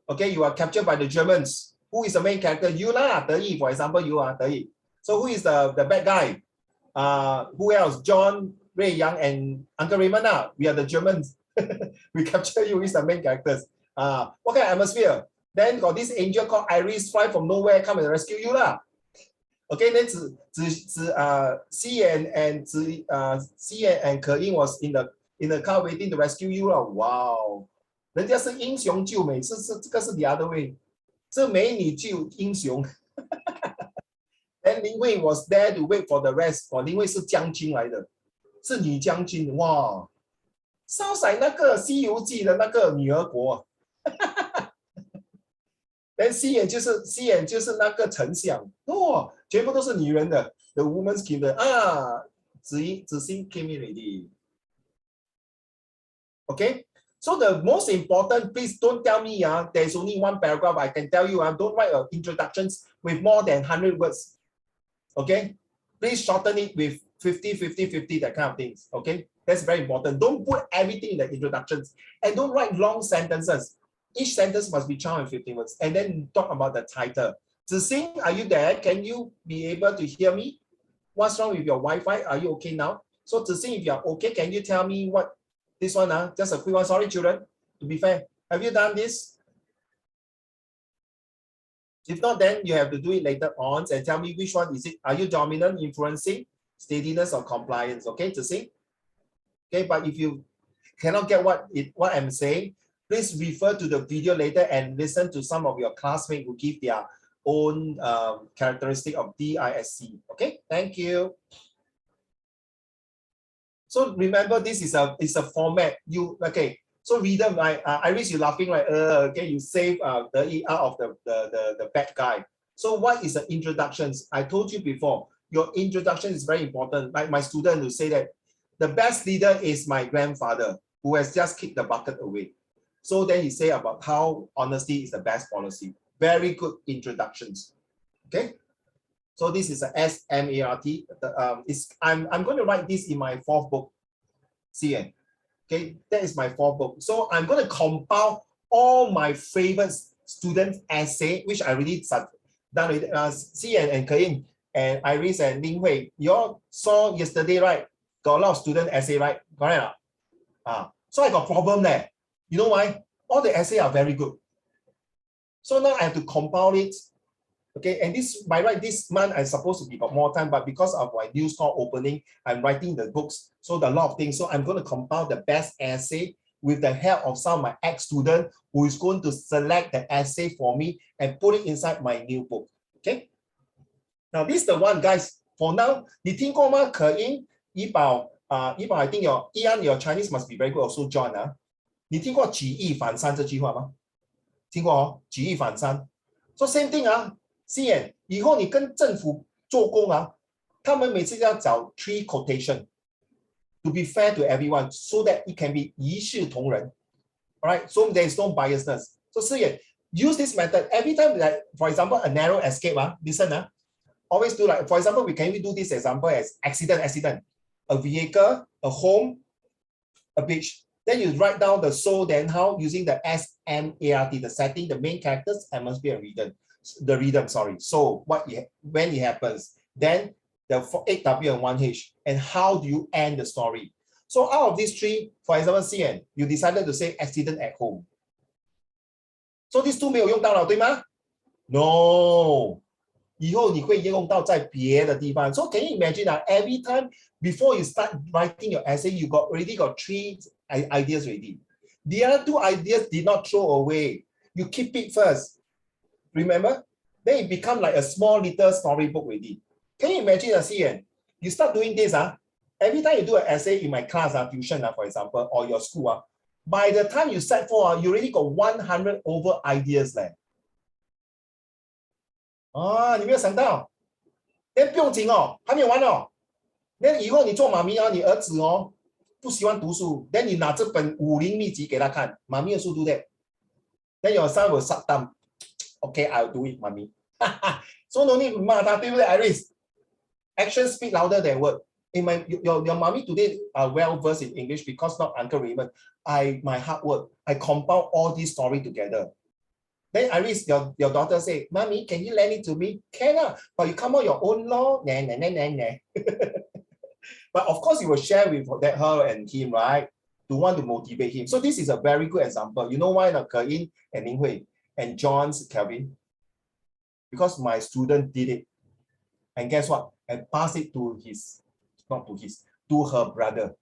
Okay, you are captured by the Germans. Who is the main character? You lah, De Yi, for example, you are De Yi. So who is the bad guy? Who else? John, Ray Yang, and Uncle Raymond. We are the Germans. We capture you. Who is the main characters? What kind of atmosphere? Then got this angel called Iris fly from nowhere, come and rescue you lah. Okay, then Xi Yan and Ke Ying was in the car waiting to rescue you lah. Wow, 人家是英雄救美，这个是 the other way， 这美女救英雄。Then 林慧 was there to wait for the rest。林慧是将军来的，是女将军。哇，sounds like 那个《西游记》的那个女儿国。Then 西眼就是那个丞相。哇，全部都是女人的。The woman's kingdom 子欣 came in already. Okay, so the most important, please don't tell me there's only one paragraph. I can tell you don't write introductions with more than 100 words. Okay, please shorten it with 50, 50, 50, that kind of things. Okay, that's very important. Don't put everything in the introductions and don't write long sentences. Each sentence must be 115 words. And then talk about the title. Zixing, are you there? Can you be able to hear me? What's wrong with your Wi-Fi? Are you okay now? So Zixing, if you're okay, can you tell me what this one? Just a quick one. Sorry, children. To be fair, have you done this? If not, then you have to do it later on and tell me which one is it. Are you dominant, influencing, steadiness, or compliance? Okay, Zixing? Okay, but if you cannot get what I'm saying, please refer to the video later and listen to some of your classmates who give their own characteristic of DISC. Okay, thank you. So remember, this is a format. So reader, Iris, you're laughing, right? Okay, you save the E out of the bad guy. So what is the introductions? I told you before, your introduction is very important. Like my student will say that the best leader is my grandfather who has just kicked the bucket away. So then he say about how honesty is the best policy. Very good introductions. Okay. So this is a SMART. I'm going to write this in my 4th book, CN. Okay, that is my 4th book. So I'm going to compile all my favorite student essay, which I already done with CN and Kein and Iris and Ling Hui. You all saw yesterday, right? Got a lot of student essay, right? Correct? So I got problem there. You know why? All the essays are very good. So now I have to compile it. Okay, and this by right this month I'm supposed to be got more time, but because of my new store opening, I'm writing the books. So a lot of things. So I'm going to compile the best essay with the help of some of my ex-students who is going to select the essay for me and put it inside my new book. Okay. Now this is the one, guys. For now, 你听过吗？可英、怡宝、I think your Chinese must be very good. Also John 你听过举一反三这句话吗？听过哦，举一反三。So same thing 思妍，以后你跟政府做工他们每次要找 3 quotation to be fair to everyone, so that it can be 一视同仁。Alright, so there is no biasness. So 思妍 use this method every time. Like for example, a narrow escape. Listen, always do like for example, we can do this example as accident, a vehicle, a home, a beach. Then you write down the so, then how, using the SMART, the setting, the main characters, and must be a rhythm. The rhythm, sorry. So when it happens, then the 8W and 1H, and how do you end the story? So out of these 3, for example, CN, you decided to say accident at home. So these 2没有用到了，对吗？ No. 以后你会用到在别的地方。So can you imagine every time before you start writing your essay, you already got 3 ideas already. The other 2 ideas did not throw away. You keep it first. Remember? Then it become like a small little storybook already. Can you imagine, CN? You start doing this, every time you do an essay in my class, tuition, for example, or your school, by the time you set for, you already got 100 over ideas left. 你没有想到？那不用紧哦，还没有完哦。那以后你做妈咪你儿子不喜欢读书，那你拿这本武林秘籍给他看，妈咪的书读的。Then your son will shut down. Okay, I'll do it, mommy. So no need 骂他，对不对 ，Iris? Action speak louder than word. In your mommy today are well versed in English because not Uncle Raymond. My hard work, I compile all these story together. Then Iris, your daughter say, "Mommy, can you lend it to me?" Can but you come out your own law. But of course, you will share with her and him, right? To want to motivate him. So this is a very good example. You know why not Kein and Ling Hui and John's Kelvin? Because my student did it. And guess what? And pass it to to her brother.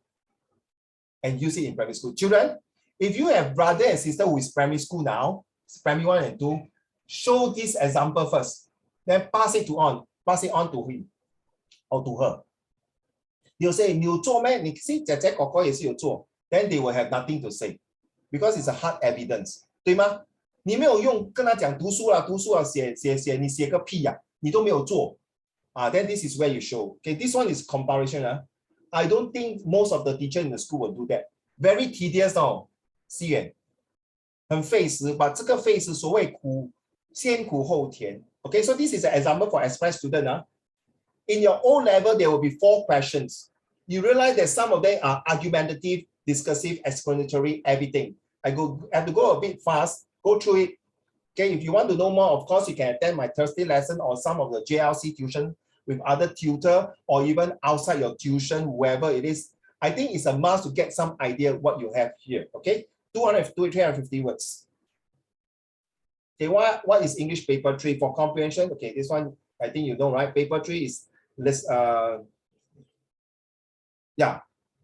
And use it in primary school. Children, if you have brother and sister who is primary school now, primary 1 and 2, show this example first. Then pass it on to him or to her. They'll say, 你有做咩？你see姐姐哥哥也是有做。Then they will have nothing to say. Because it's a hard evidence. 对吗？你没有用跟他讲读书写，你写个屁你都没有做。Then this is where you show. Okay, this one is comparison. I don't think most of the teacher in the school will do that. Very tedious 思远。很费时，把这个费时所谓先苦后甜。Okay, so this is an example for express student. In your O level, there will be 4 questions. You realize that some of them are argumentative, discursive, explanatory, everything. I have to go a bit fast Go through it. Okay, if you want to know more, of course, you can attend my Thursday lesson or some of the JLC tuition with other tutor or even outside your tuition, whoever it is. I think it's a must to get some idea what you have here. Okay, 350 words. Okay, what is English paper 3 for comprehension? Okay, this one I think you know, right? Paper 3 is this. Yeah,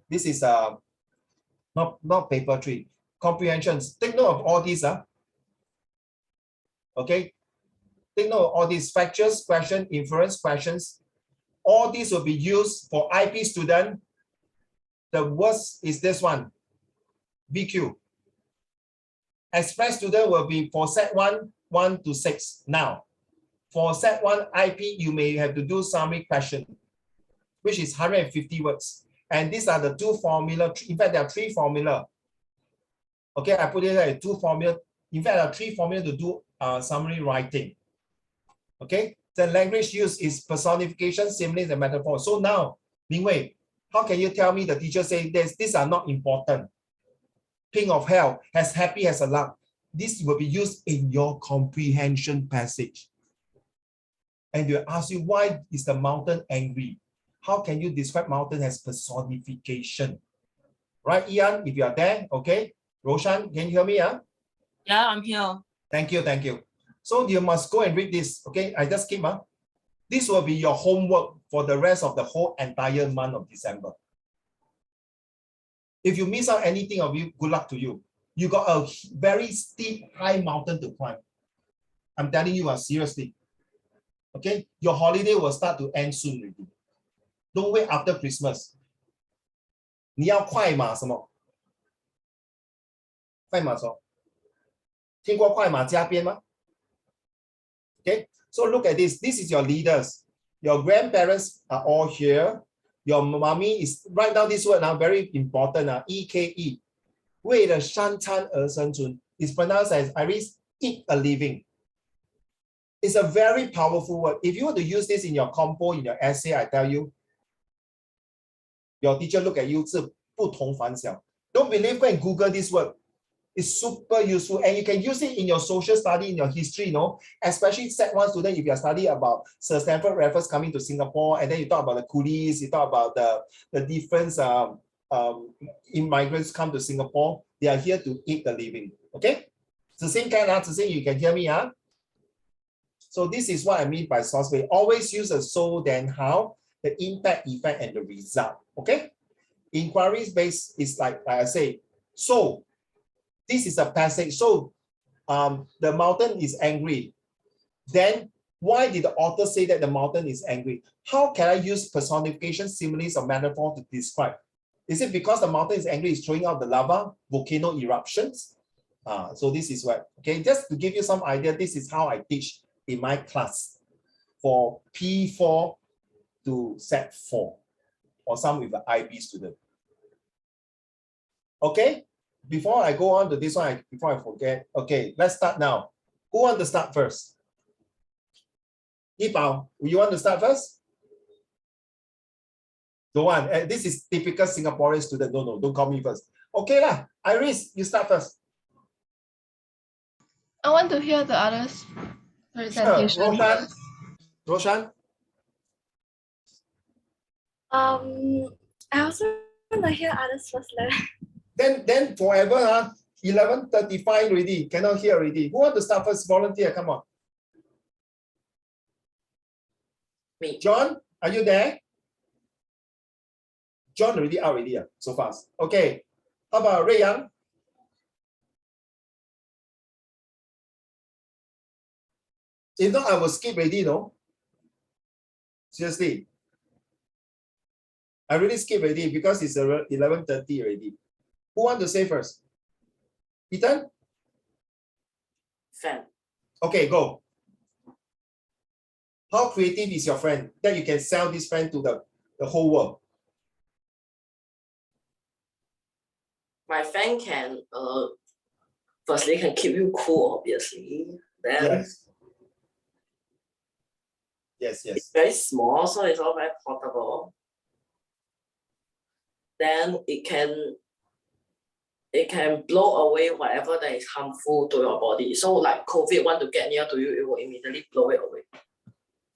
this is not paper 3. Comprehensions. Take note of all these. Okay, take note of all these factors, question, inference questions. All these will be used for IP student. The worst is this one, BQ. Express student will be for set 1, 1 to 6 now. For set 1 IP, you may have to do summary question, which is 150 words. And these are the 2 formula. In fact, there are 3 formula. Okay, I put it there, 2 formula. In fact, there are 3 formula to do summary writing. Okay, the language used is personification, similes, and metaphor. So now, Mingwei, how can you tell me the teacher say this? These are not important. King of hell, as happy as a lark. This will be used in your comprehension passage. And they'll ask you, why is the mountain angry? How can you describe mountain as personification? Right, Ian, if you are there, okay. Roshan, can you hear me? Yeah, I'm here. Thank you, thank you. So you must go and read this, okay? I just keep. This will be your homework for the rest of the whole entire month of December. If you miss out anything of you, good luck to you. You got a very steep, high mountain to climb. I'm telling you, seriously. Okay, your holiday will start to end soon already. Don't wait after Christmas. 你要快马什么？快马什么？听过快马加鞭吗？ Okay, so look at this. This is your leaders. Your grandparents are all here. Your mommy is, write down this word now, very important. EKE. 为了三餐而生存 is pronounced as Iris, eat a living. It's a very powerful word. If you want to use this in your compo, in your essay, I tell you, your teacher look at you, 是不同凡响. Don't believe, go and Google this word. It's super useful, and you can use it in your social study, in your history, especially set 1 student, if you are studying about Sir Stamford Raffles coming to Singapore, and then you talk about the coolies, you talk about the different immigrants come to Singapore, they are here to eat the living, okay? It's the same kind, you can hear me, So this is what I mean by source way. Always use the so, then how, the impact, effect, and the result, okay? Inquiries based is like I say, so, this is a passage. So the mountain is angry. Then why did the author say that the mountain is angry? How can I use personification, similes, or metaphor to describe? Is it because the mountain is angry, it's throwing out the lava, volcano eruptions? So this is what, okay, just to give you some idea, this is how I teach in my class for P4 to set 4, or some with the IB student. Okay? Before I go on to this one, before I forget, okay, let's start now. Who wants to start first? Yipao, you want to start first? Don't want. This is typical Singaporean student. No, don't call me first. Okay lah. Iris, you start first. I want to hear the others' presentation. Roshan? Roshan? I also want to hear others first. Then forever, 11:35 already. Cannot hear already. Who want to start first? Volunteer, come on. Me. John, are you there? John already out already, so fast. Okay. How about Ray Yang? If not, I will skip already, no? Seriously. I really skip already because it's 11:30 already. Who want to say first? Ethan? Fan. Okay, go. How creative is your friend that you can sell this friend to the whole world? My fan can firstly can keep you cool, obviously. Then Yes. it's very small, so it's all very portable. Then it it can blow away whatever that is harmful to your body. So like COVID want to get near to you, it will immediately blow it away.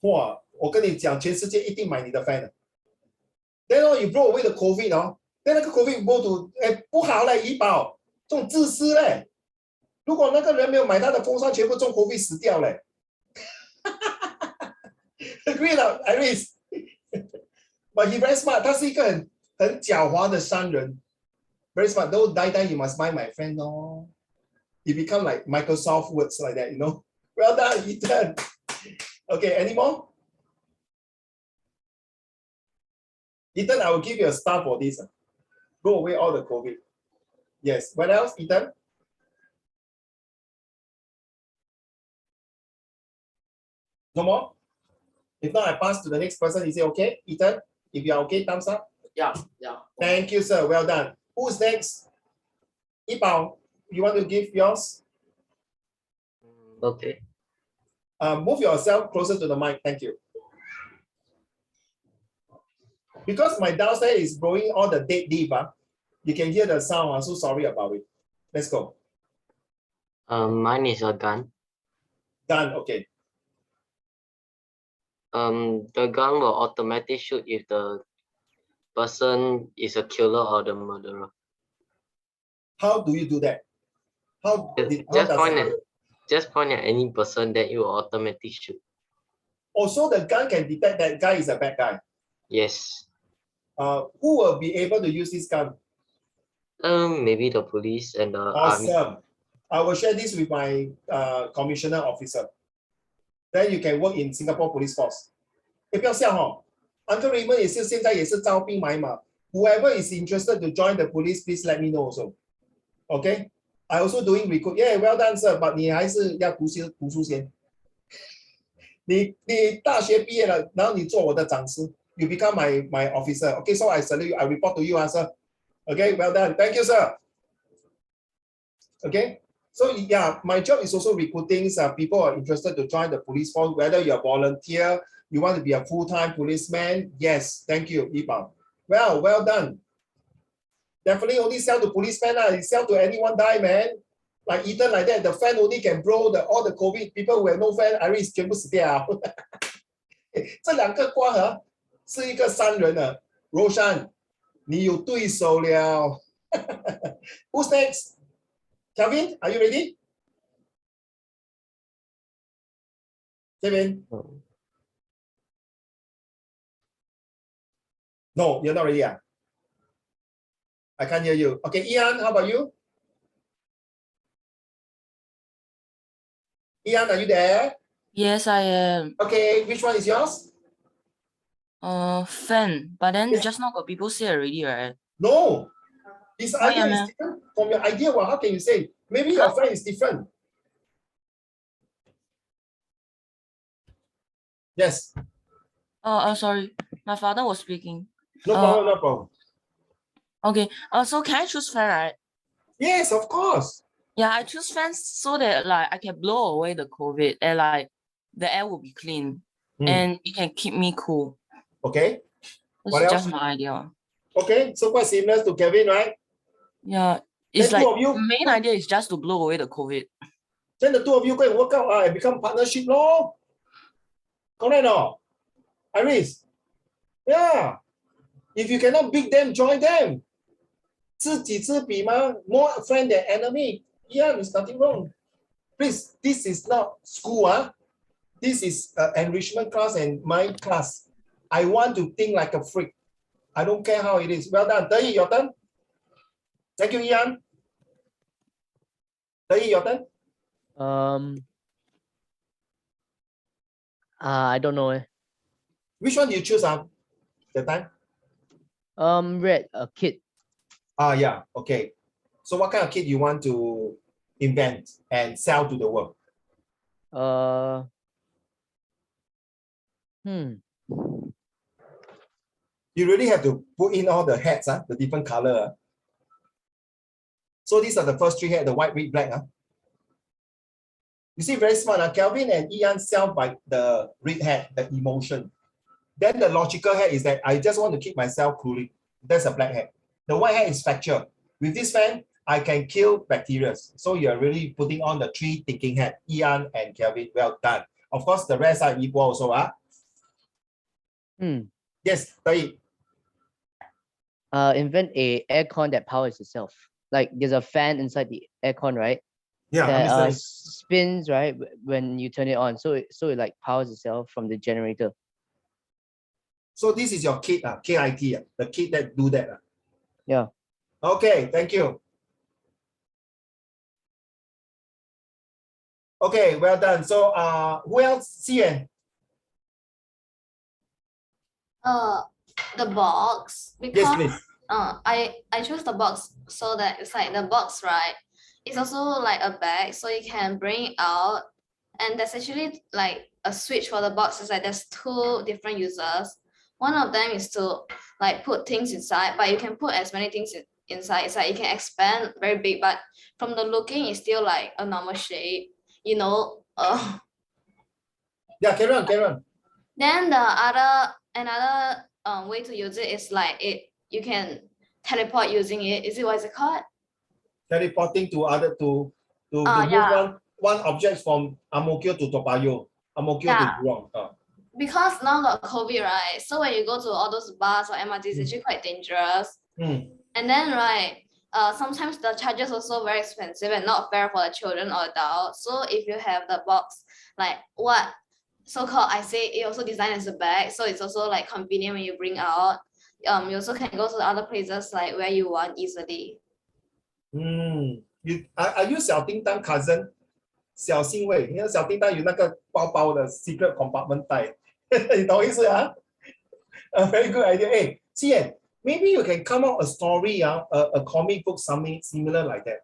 哇，我跟你讲，全世界一定买你的 fan 的。Then you blow away the COVID 哦，then 那个 COVID blow to 不好嘞，怡宝，这种自私嘞。如果那个人没有买他的风扇，全部中 COVID 死掉嘞。Agree 了 ，Iris。But he very smart， 他是一个很狡猾的商人。Very smart. Don't die, you must buy my friend. No, you become like Microsoft words like that, you know. Well done, Ethan. Okay, any more? Ethan, I will give you a star for this. Go away all the COVID. Yes. What else, Ethan? No more? If not, I pass to the next person. Is it okay, Ethan? If you are okay, thumbs up. Yeah. Thank you, sir. Well done. Who's next? Yibao, you want to give yours? Okay. Move yourself closer to the mic. Thank you. Because my downstairs is blowing all the dead leaf, you can hear the sound. I'm so sorry about it. Let's go. Mine is a gun. Done. Okay. The gun will automatically shoot if the person is a killer or the murderer. How do you do that? How does Just point at any person that you will automatically shoot. Also, the gun can detect that guy is a bad guy. Yes. Who will be able to use this gun? Maybe the police and the army. Awesome. I will share this with my commissioner officer. Then you can work in Singapore Police Force. 不要笑哦 Uncle Raymond 现在也是招兵买马 Whoever is interested to join the police, please let me know also. Okay? I also doing recruit. Yeah, well done, sir. But 你还是要读书先。你大学毕业了，然后你做我的讲师。You become my officer. Okay, so I salute you. I report to you, sir. Okay, well done. Thank you, sir. Okay. So yeah, my job is also recruiting people who are interested to join the police force, whether you're a volunteer, you want to be a full-time policeman. Yes, thank you, Yibao. Well done. Definitely only sell to policemen. You sell to anyone die, man. Like Ethan like that, the fan only can blow all the COVID. People who have no fan, Iris 全部死掉。这两个瓜哈是一个商人啊 Roshan 你有对手了。Who's next? Kelvin, are you ready? Kevin? No, you're not ready. I can't hear you. Okay, Ian, how about you? Ian, are you there? Yes, I am. Okay, which one is yours? Fan. But then Yes. just now got people say already, right? No. This Oh, idea yeah, is different from your idea. Well, how can you say? Maybe your friend is different. Yes. Sorry. My father was speaking. No problem, no problem. Okay. So can I choose fan, right? Yes, of course. Yeah, I choose fans so that like I can blow away the COVID and like the air will be clean and it can keep me cool. Okay. That's What else? just my idea. Okay, so quite similar to Kevin, right? Yeah. It's Then like two of you- the main idea is just to blow away the COVID. Then the two of you go and work out and become partnership, no? Correct, no? Iris? Yeah. If you cannot beat them, join them. 知己知彼嘛 more friend than enemy. Yeah, there's nothing wrong. Please, this is not school. This is enrichment class and my class. I want to think like a freak. I don't care how it is. Well done. Dei, your turn. Thank you, Ian. Dei, your turn. I don't know. Which one do you choose? The time? Red, a kid. Yeah. Okay. So what kind of kit you want to invent and sell to the world? You really have to put in all the hats, the different color. So these are the first three hats, the white, red, black. You see, very smart. Kelvin and Ian sell by the red hat, the emotion. Then the logical hat is that I just want to keep myself cooling. That's a black hat. The white hat is factual. With this fan, I can kill bacteria. So you're really putting on the 3 thinking hat, Ian and Kelvin. Well done. Of course, the rest are equal also. Yes, Taib. Invent a aircon that powers itself. Like there's a fan inside the aircon, right? Yeah, That I'm listening. spins, right, when you turn it on. So it like powers itself from the generator. So this is your kit, KIT, the kit that do that. Yeah. Okay, thank you. Okay, well done. So who else? Xian. The box, Yes, because please. I chose the box so that it's like the box, right? It's also like a bag, so you can bring it out, and there's actually like a switch for the box. It's like there's 2 different users. One of them is to like put things inside, but you can put as many things inside. It's like you can expand very big, but from the looking, it's still like a normal shape, you know. Yeah, carry on, carry on. Then another way to use it is like you can teleport using it. Is it what is it called? Teleporting to move yeah. one object from Ang Mo Kio to Toa Payoh, Ang Mo Kio to Jurong. Because now got COVID, right? So when you go to all those bars or MRT, it's actually quite dangerous. And then right, sometimes the charges also very expensive and not fair for the children or adults. So if you have the box, like what so-called I say it also designed as a bag, so it's also like convenient when you bring out. You also can go to other places like where you want easily. Are you 小叮当 cousin? 小欣慰，因为小叮当有那个包包的 secret compartment 袋，你懂意思啊？A very good idea. Hey, Xian, maybe you can come out a story, a comic book, something similar like that.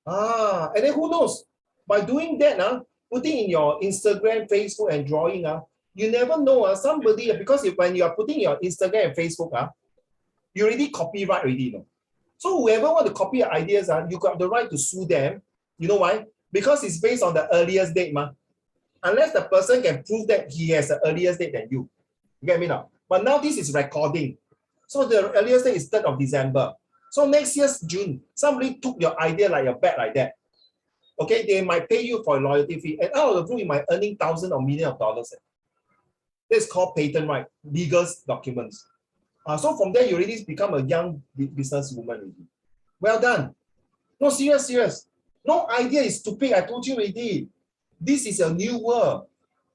And then who knows? By doing that, putting in your Instagram, Facebook, and drawing, you never know. Somebody, because when you are putting your Instagram and Facebook, you already copyright already, you know. So whoever want to copy your ideas, you got the right to sue them. You know why? Because it's based on the earliest date, unless the person can prove that he has the earliest date than you. You get me now? But now this is recording. So the earliest date is 3rd of December. So next year's June, somebody took your idea like your bet like that. Okay, they might pay you for a loyalty fee. And out of the blue, you might earning thousands or millions of dollars. This is called patent right, legal documents. So from there, you already become a young businesswoman. Well done. No, serious. No idea is stupid. I told you already. This is a new world.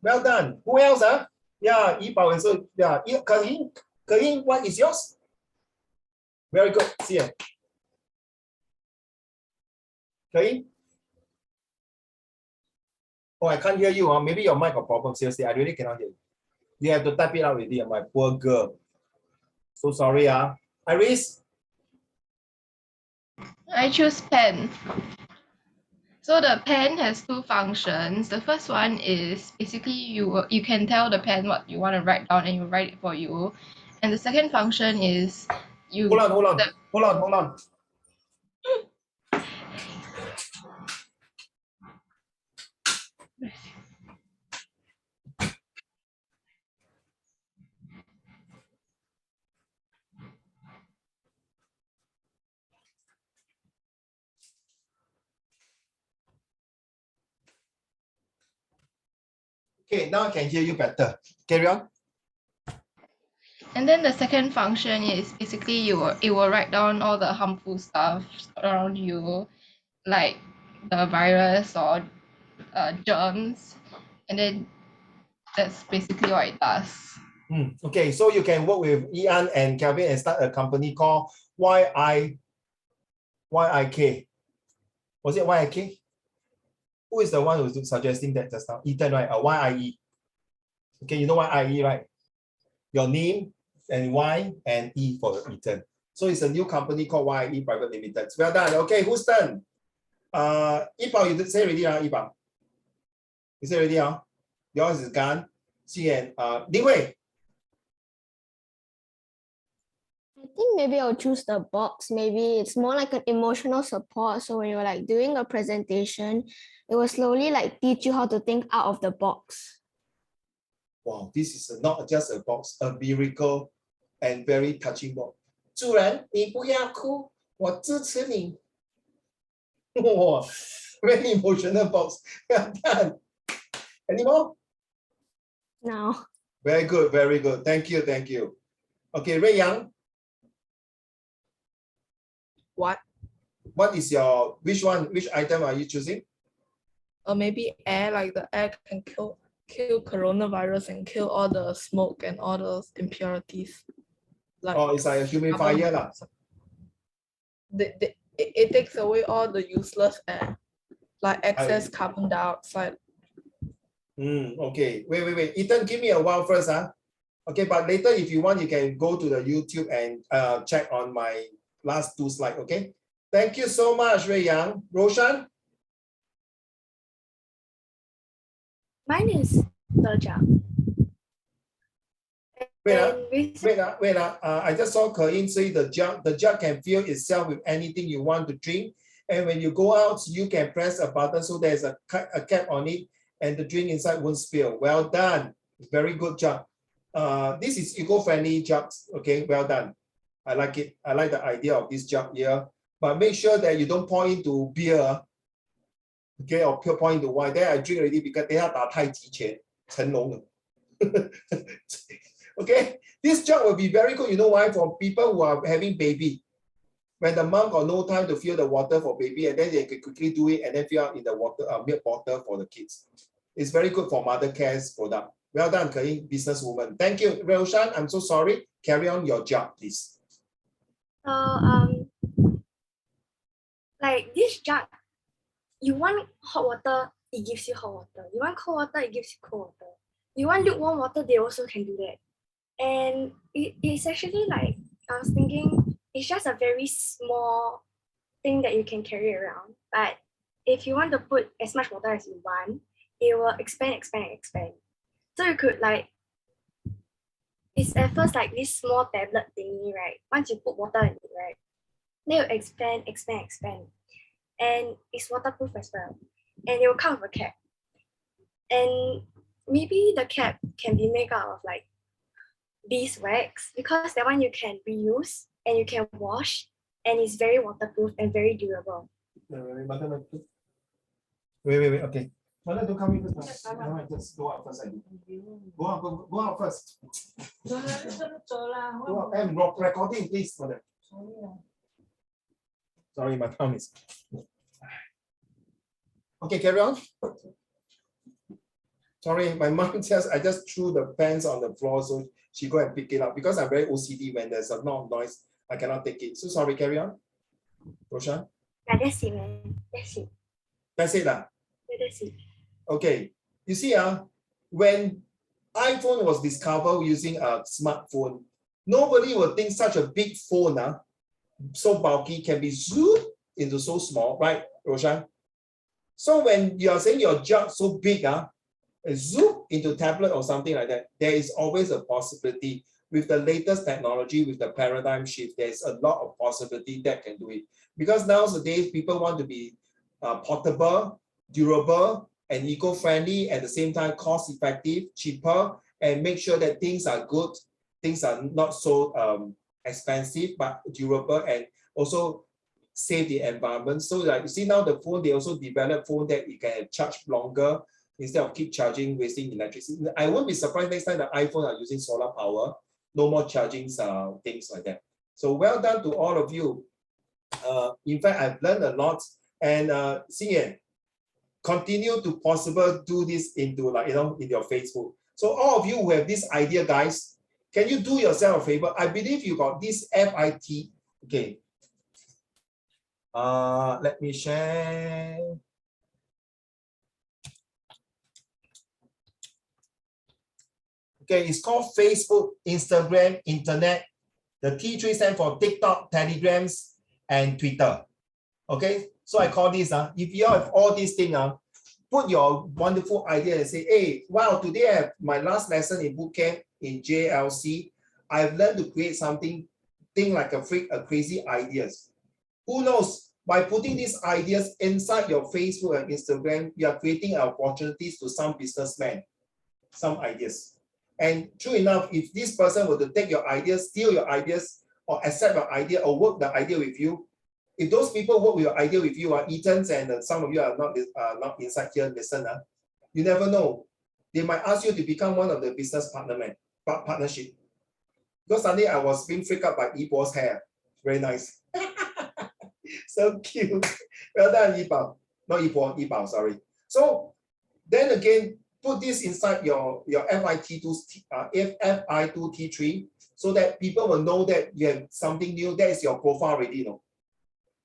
Well done. Who else? Yeah, Yibao and so yeah. Ke-Ying, what is yours? Very good. See ya. Ke-Ying? Oh, I can't hear you. Maybe your mic got problem. Seriously, I really cannot hear you. You have to type it out already. My poor girl. So sorry. Iris? I choose pen. So the pen has 2 functions. The first one is basically you can tell the pen what you want to write down and you write it for you. And the second function is you. Hold on. Okay, now I can hear you better. Carry on. And then the second function is basically it will write down all the harmful stuff around you, like the virus or germs, and then that's basically what it does. Okay, so you can work with Ian and Kelvin and start a company called YIK. Was it YIK? Who is the one who's suggesting that just now? Ethan, right? YIE. Okay, you know YIE, right? Your name and Y and E for Ethan. So it's a new company called YIE Private Limited. Well done. Okay, whose turn? Yibao, you did say already, Yibao. You say already, Yours is gone. Xian, Ling Wei. I think maybe I'll choose the box. Maybe it's more like an emotional support. So when you're like doing a presentation, it will slowly like teach you how to think out of the box. Wow, this is not just a box, a miracle and very touching box. 主人，你不要哭，我支持你。Wow, very emotional box. Well done. Any more? No. Very good, very good. Thank you, thank you. Okay, Ray Yang, What? which item are you choosing? Maybe air, like the air can kill coronavirus and kill all the smoke and all those impurities. Like Oh, it's like a carbon humidifier lah. dioxide. It takes away all the useless air, like excess carbon dioxide. Okay, wait. Ethan, give me a while first, huh? Okay, but later if you want, you can go to the YouTube and check on my last 2 slides, okay? Thank you so much, Ray Yang. Roshan? Mine is the jug. Wait. I just saw Ke-Yin say the jug can fill itself with anything you want to drink. And when you go out, you can press a button so there's a cap on it and the drink inside won't spill. Well done. Very good job. This is eco-friendly jugs. Okay, well done. I like it. I like the idea of this jug here. But make sure that you don't pour into beer. Okay, or pour into wine. Then I drink already because they have 打太极拳, 成龙了. Okay, this jug will be very good. You know why? For people who are having baby. When the mom got no time to fill the water for baby, and then they can quickly do it and then fill out in the water, milk bottle for the kids. It's very good for mother care's product. Well done, Ke-Yin, businesswoman. Thank you, Roshan. I'm so sorry. Carry on your job, please. So like this jug, you want hot water, it gives you hot water. You want cold water, it gives you cold water. You want lukewarm water, they also can do that. And it's actually like, I was thinking, it's just a very small thing that you can carry around. But if you want to put as much water as you want, it will expand. So you could like, it's at first like this small tablet thingy, right? Once you put water in it, right? Then you expand. And it's waterproof as well. And it will come with a cap. And maybe the cap can be made out of like beeswax, because that one you can reuse and you can wash, and it's very waterproof and very durable. Wait. Okay. Mother, don't come in first. Just go out first. Go out first. Go out. I'm recording, please, Mother. Sorry, my thumb is. Okay, carry on. Sorry, my mom says I just threw the pens on the floor, so she go and pick it up because I'm very OCD. When there's a lot of noise, I cannot take it. So sorry, carry on. Roshan? Yeah, that's it, man. That's it. That's it, lah. Yeah, that's it. Okay, you see, when iPhone was discovered using a smartphone, nobody would think such a big phone, so bulky, can be zoomed into so small, right, Roshan? So when you are saying your jug so big, zoom into tablet or something like that, there is always a possibility. With the latest technology, with the paradigm shift, there's a lot of possibility that can do it. Because nowadays, people want to be portable, durable, and eco-friendly, at the same time cost-effective, cheaper, and make sure that things are good, things are not so expensive, but durable, and also save the environment. So like you see now the phone, they also develop phone that you can charge longer instead of keep charging, wasting electricity. I won't be surprised next time the iPhone are using solar power, no more charging things like that. So well done to all of you. In fact, I've learned a lot, and Xingyan, continue to possible do this into like, in your Facebook. So all of you who have this idea, guys, can you do yourself a favor? I believe you got this FIT. Okay. Let me share. Okay, it's called Facebook, Instagram, Internet. The T3 stands for TikTok, Telegrams, and Twitter. Okay, so I call this, if you have all these things, put your wonderful idea and say, hey, wow, today I have my last lesson in bootcamp in JLC. I've learned to create something, like a crazy ideas. Who knows, by putting these ideas inside your Facebook and Instagram, you are creating opportunities to some businessmen, some ideas. And true enough, if this person were to take your ideas, steal your ideas, or accept your idea, or work the idea with you, if those people work with your idea with you, Ethan's and some of you are not inside here, listen, you never know. They might ask you to become one of the business partnership. Because suddenly I was being freaked out by Yibo's hair. Very nice. So cute. Well done, Yibao. Not Yibao, sorry. So then again, put this inside your FI2T3 so that people will know that you have something new. That is your profile already, you know.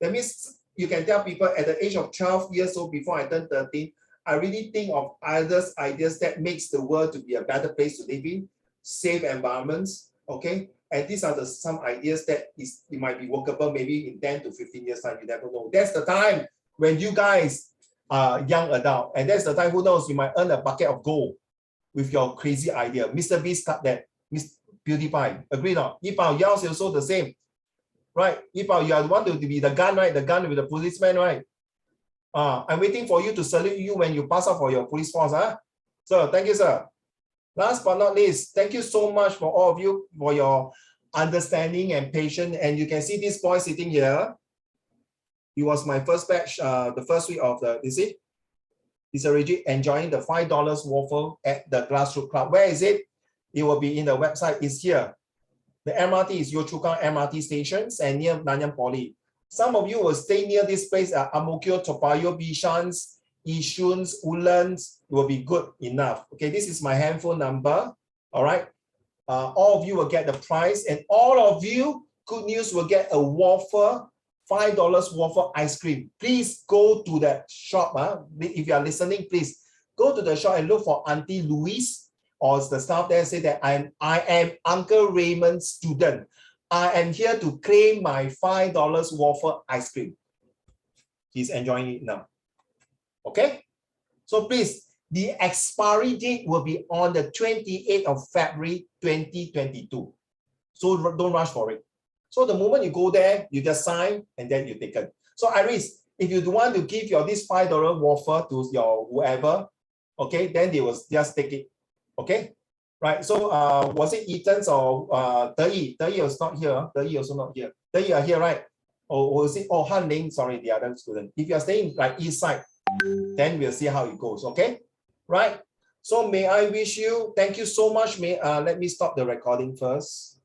That means you can tell people at the age of 12 years old, before I turn 13, I really think of others' ideas that makes the world to be a better place to live in, safe environments, okay? And these are some ideas that it might be workable maybe in 10 to 15 years time, you never know. That's the time when you guys are young adult, and that's the time, who knows, you might earn a bucket of gold with your crazy idea. Mr. Beast cut that, Miss PewDiePie, agree not? Yipao, yours is also the same. Right, Yipao, you are the one to be the gun, right? The gun with the policeman, right? I'm waiting for you to salute you when you pass out for your police force, huh? So thank you, sir. Last but not least, thank you so much for all of you for your understanding and patience. And you can see this boy sitting here. He was my first batch, the first week of the, you see? He's already enjoying the $5 waffle at the Grassroots Club. Where is it? It will be in the website. It's here. The MRT is Yio Chu Kang MRT stations and near Nanyang Poly. Some of you will stay near this place at Ang Mo Kio, Toa Payoh, Bishan, Yishun, Woodlands. It will be good enough. Okay, this is my handphone number. All right. All of you will get the prize, and all of you, good news, will get a waffle, $5 waffle ice cream. Please go to that shop. If you are listening, please go to the shop and look for Auntie Louise, or the staff there, say that I am Uncle Raymond's student. I am here to claim my $5 waffle ice cream. He's enjoying it now. Okay? So please, the expiry date will be on the 28th of February 2022. So don't rush for it. So the moment you go there, you just sign and then you take it. So Iris, if you want to give this $5 waffle to your whoever, okay, then they will just take it. Okay, right. So was it Ethan's or Deyi? Deyi was not here. Deyi also not here. Deyi are here, right? Or was it? Oh, Han Ling, sorry, the other student. If you are staying like east side, then we'll see how it goes. Okay, right. So may I wish you, thank you so much. Let me stop the recording first.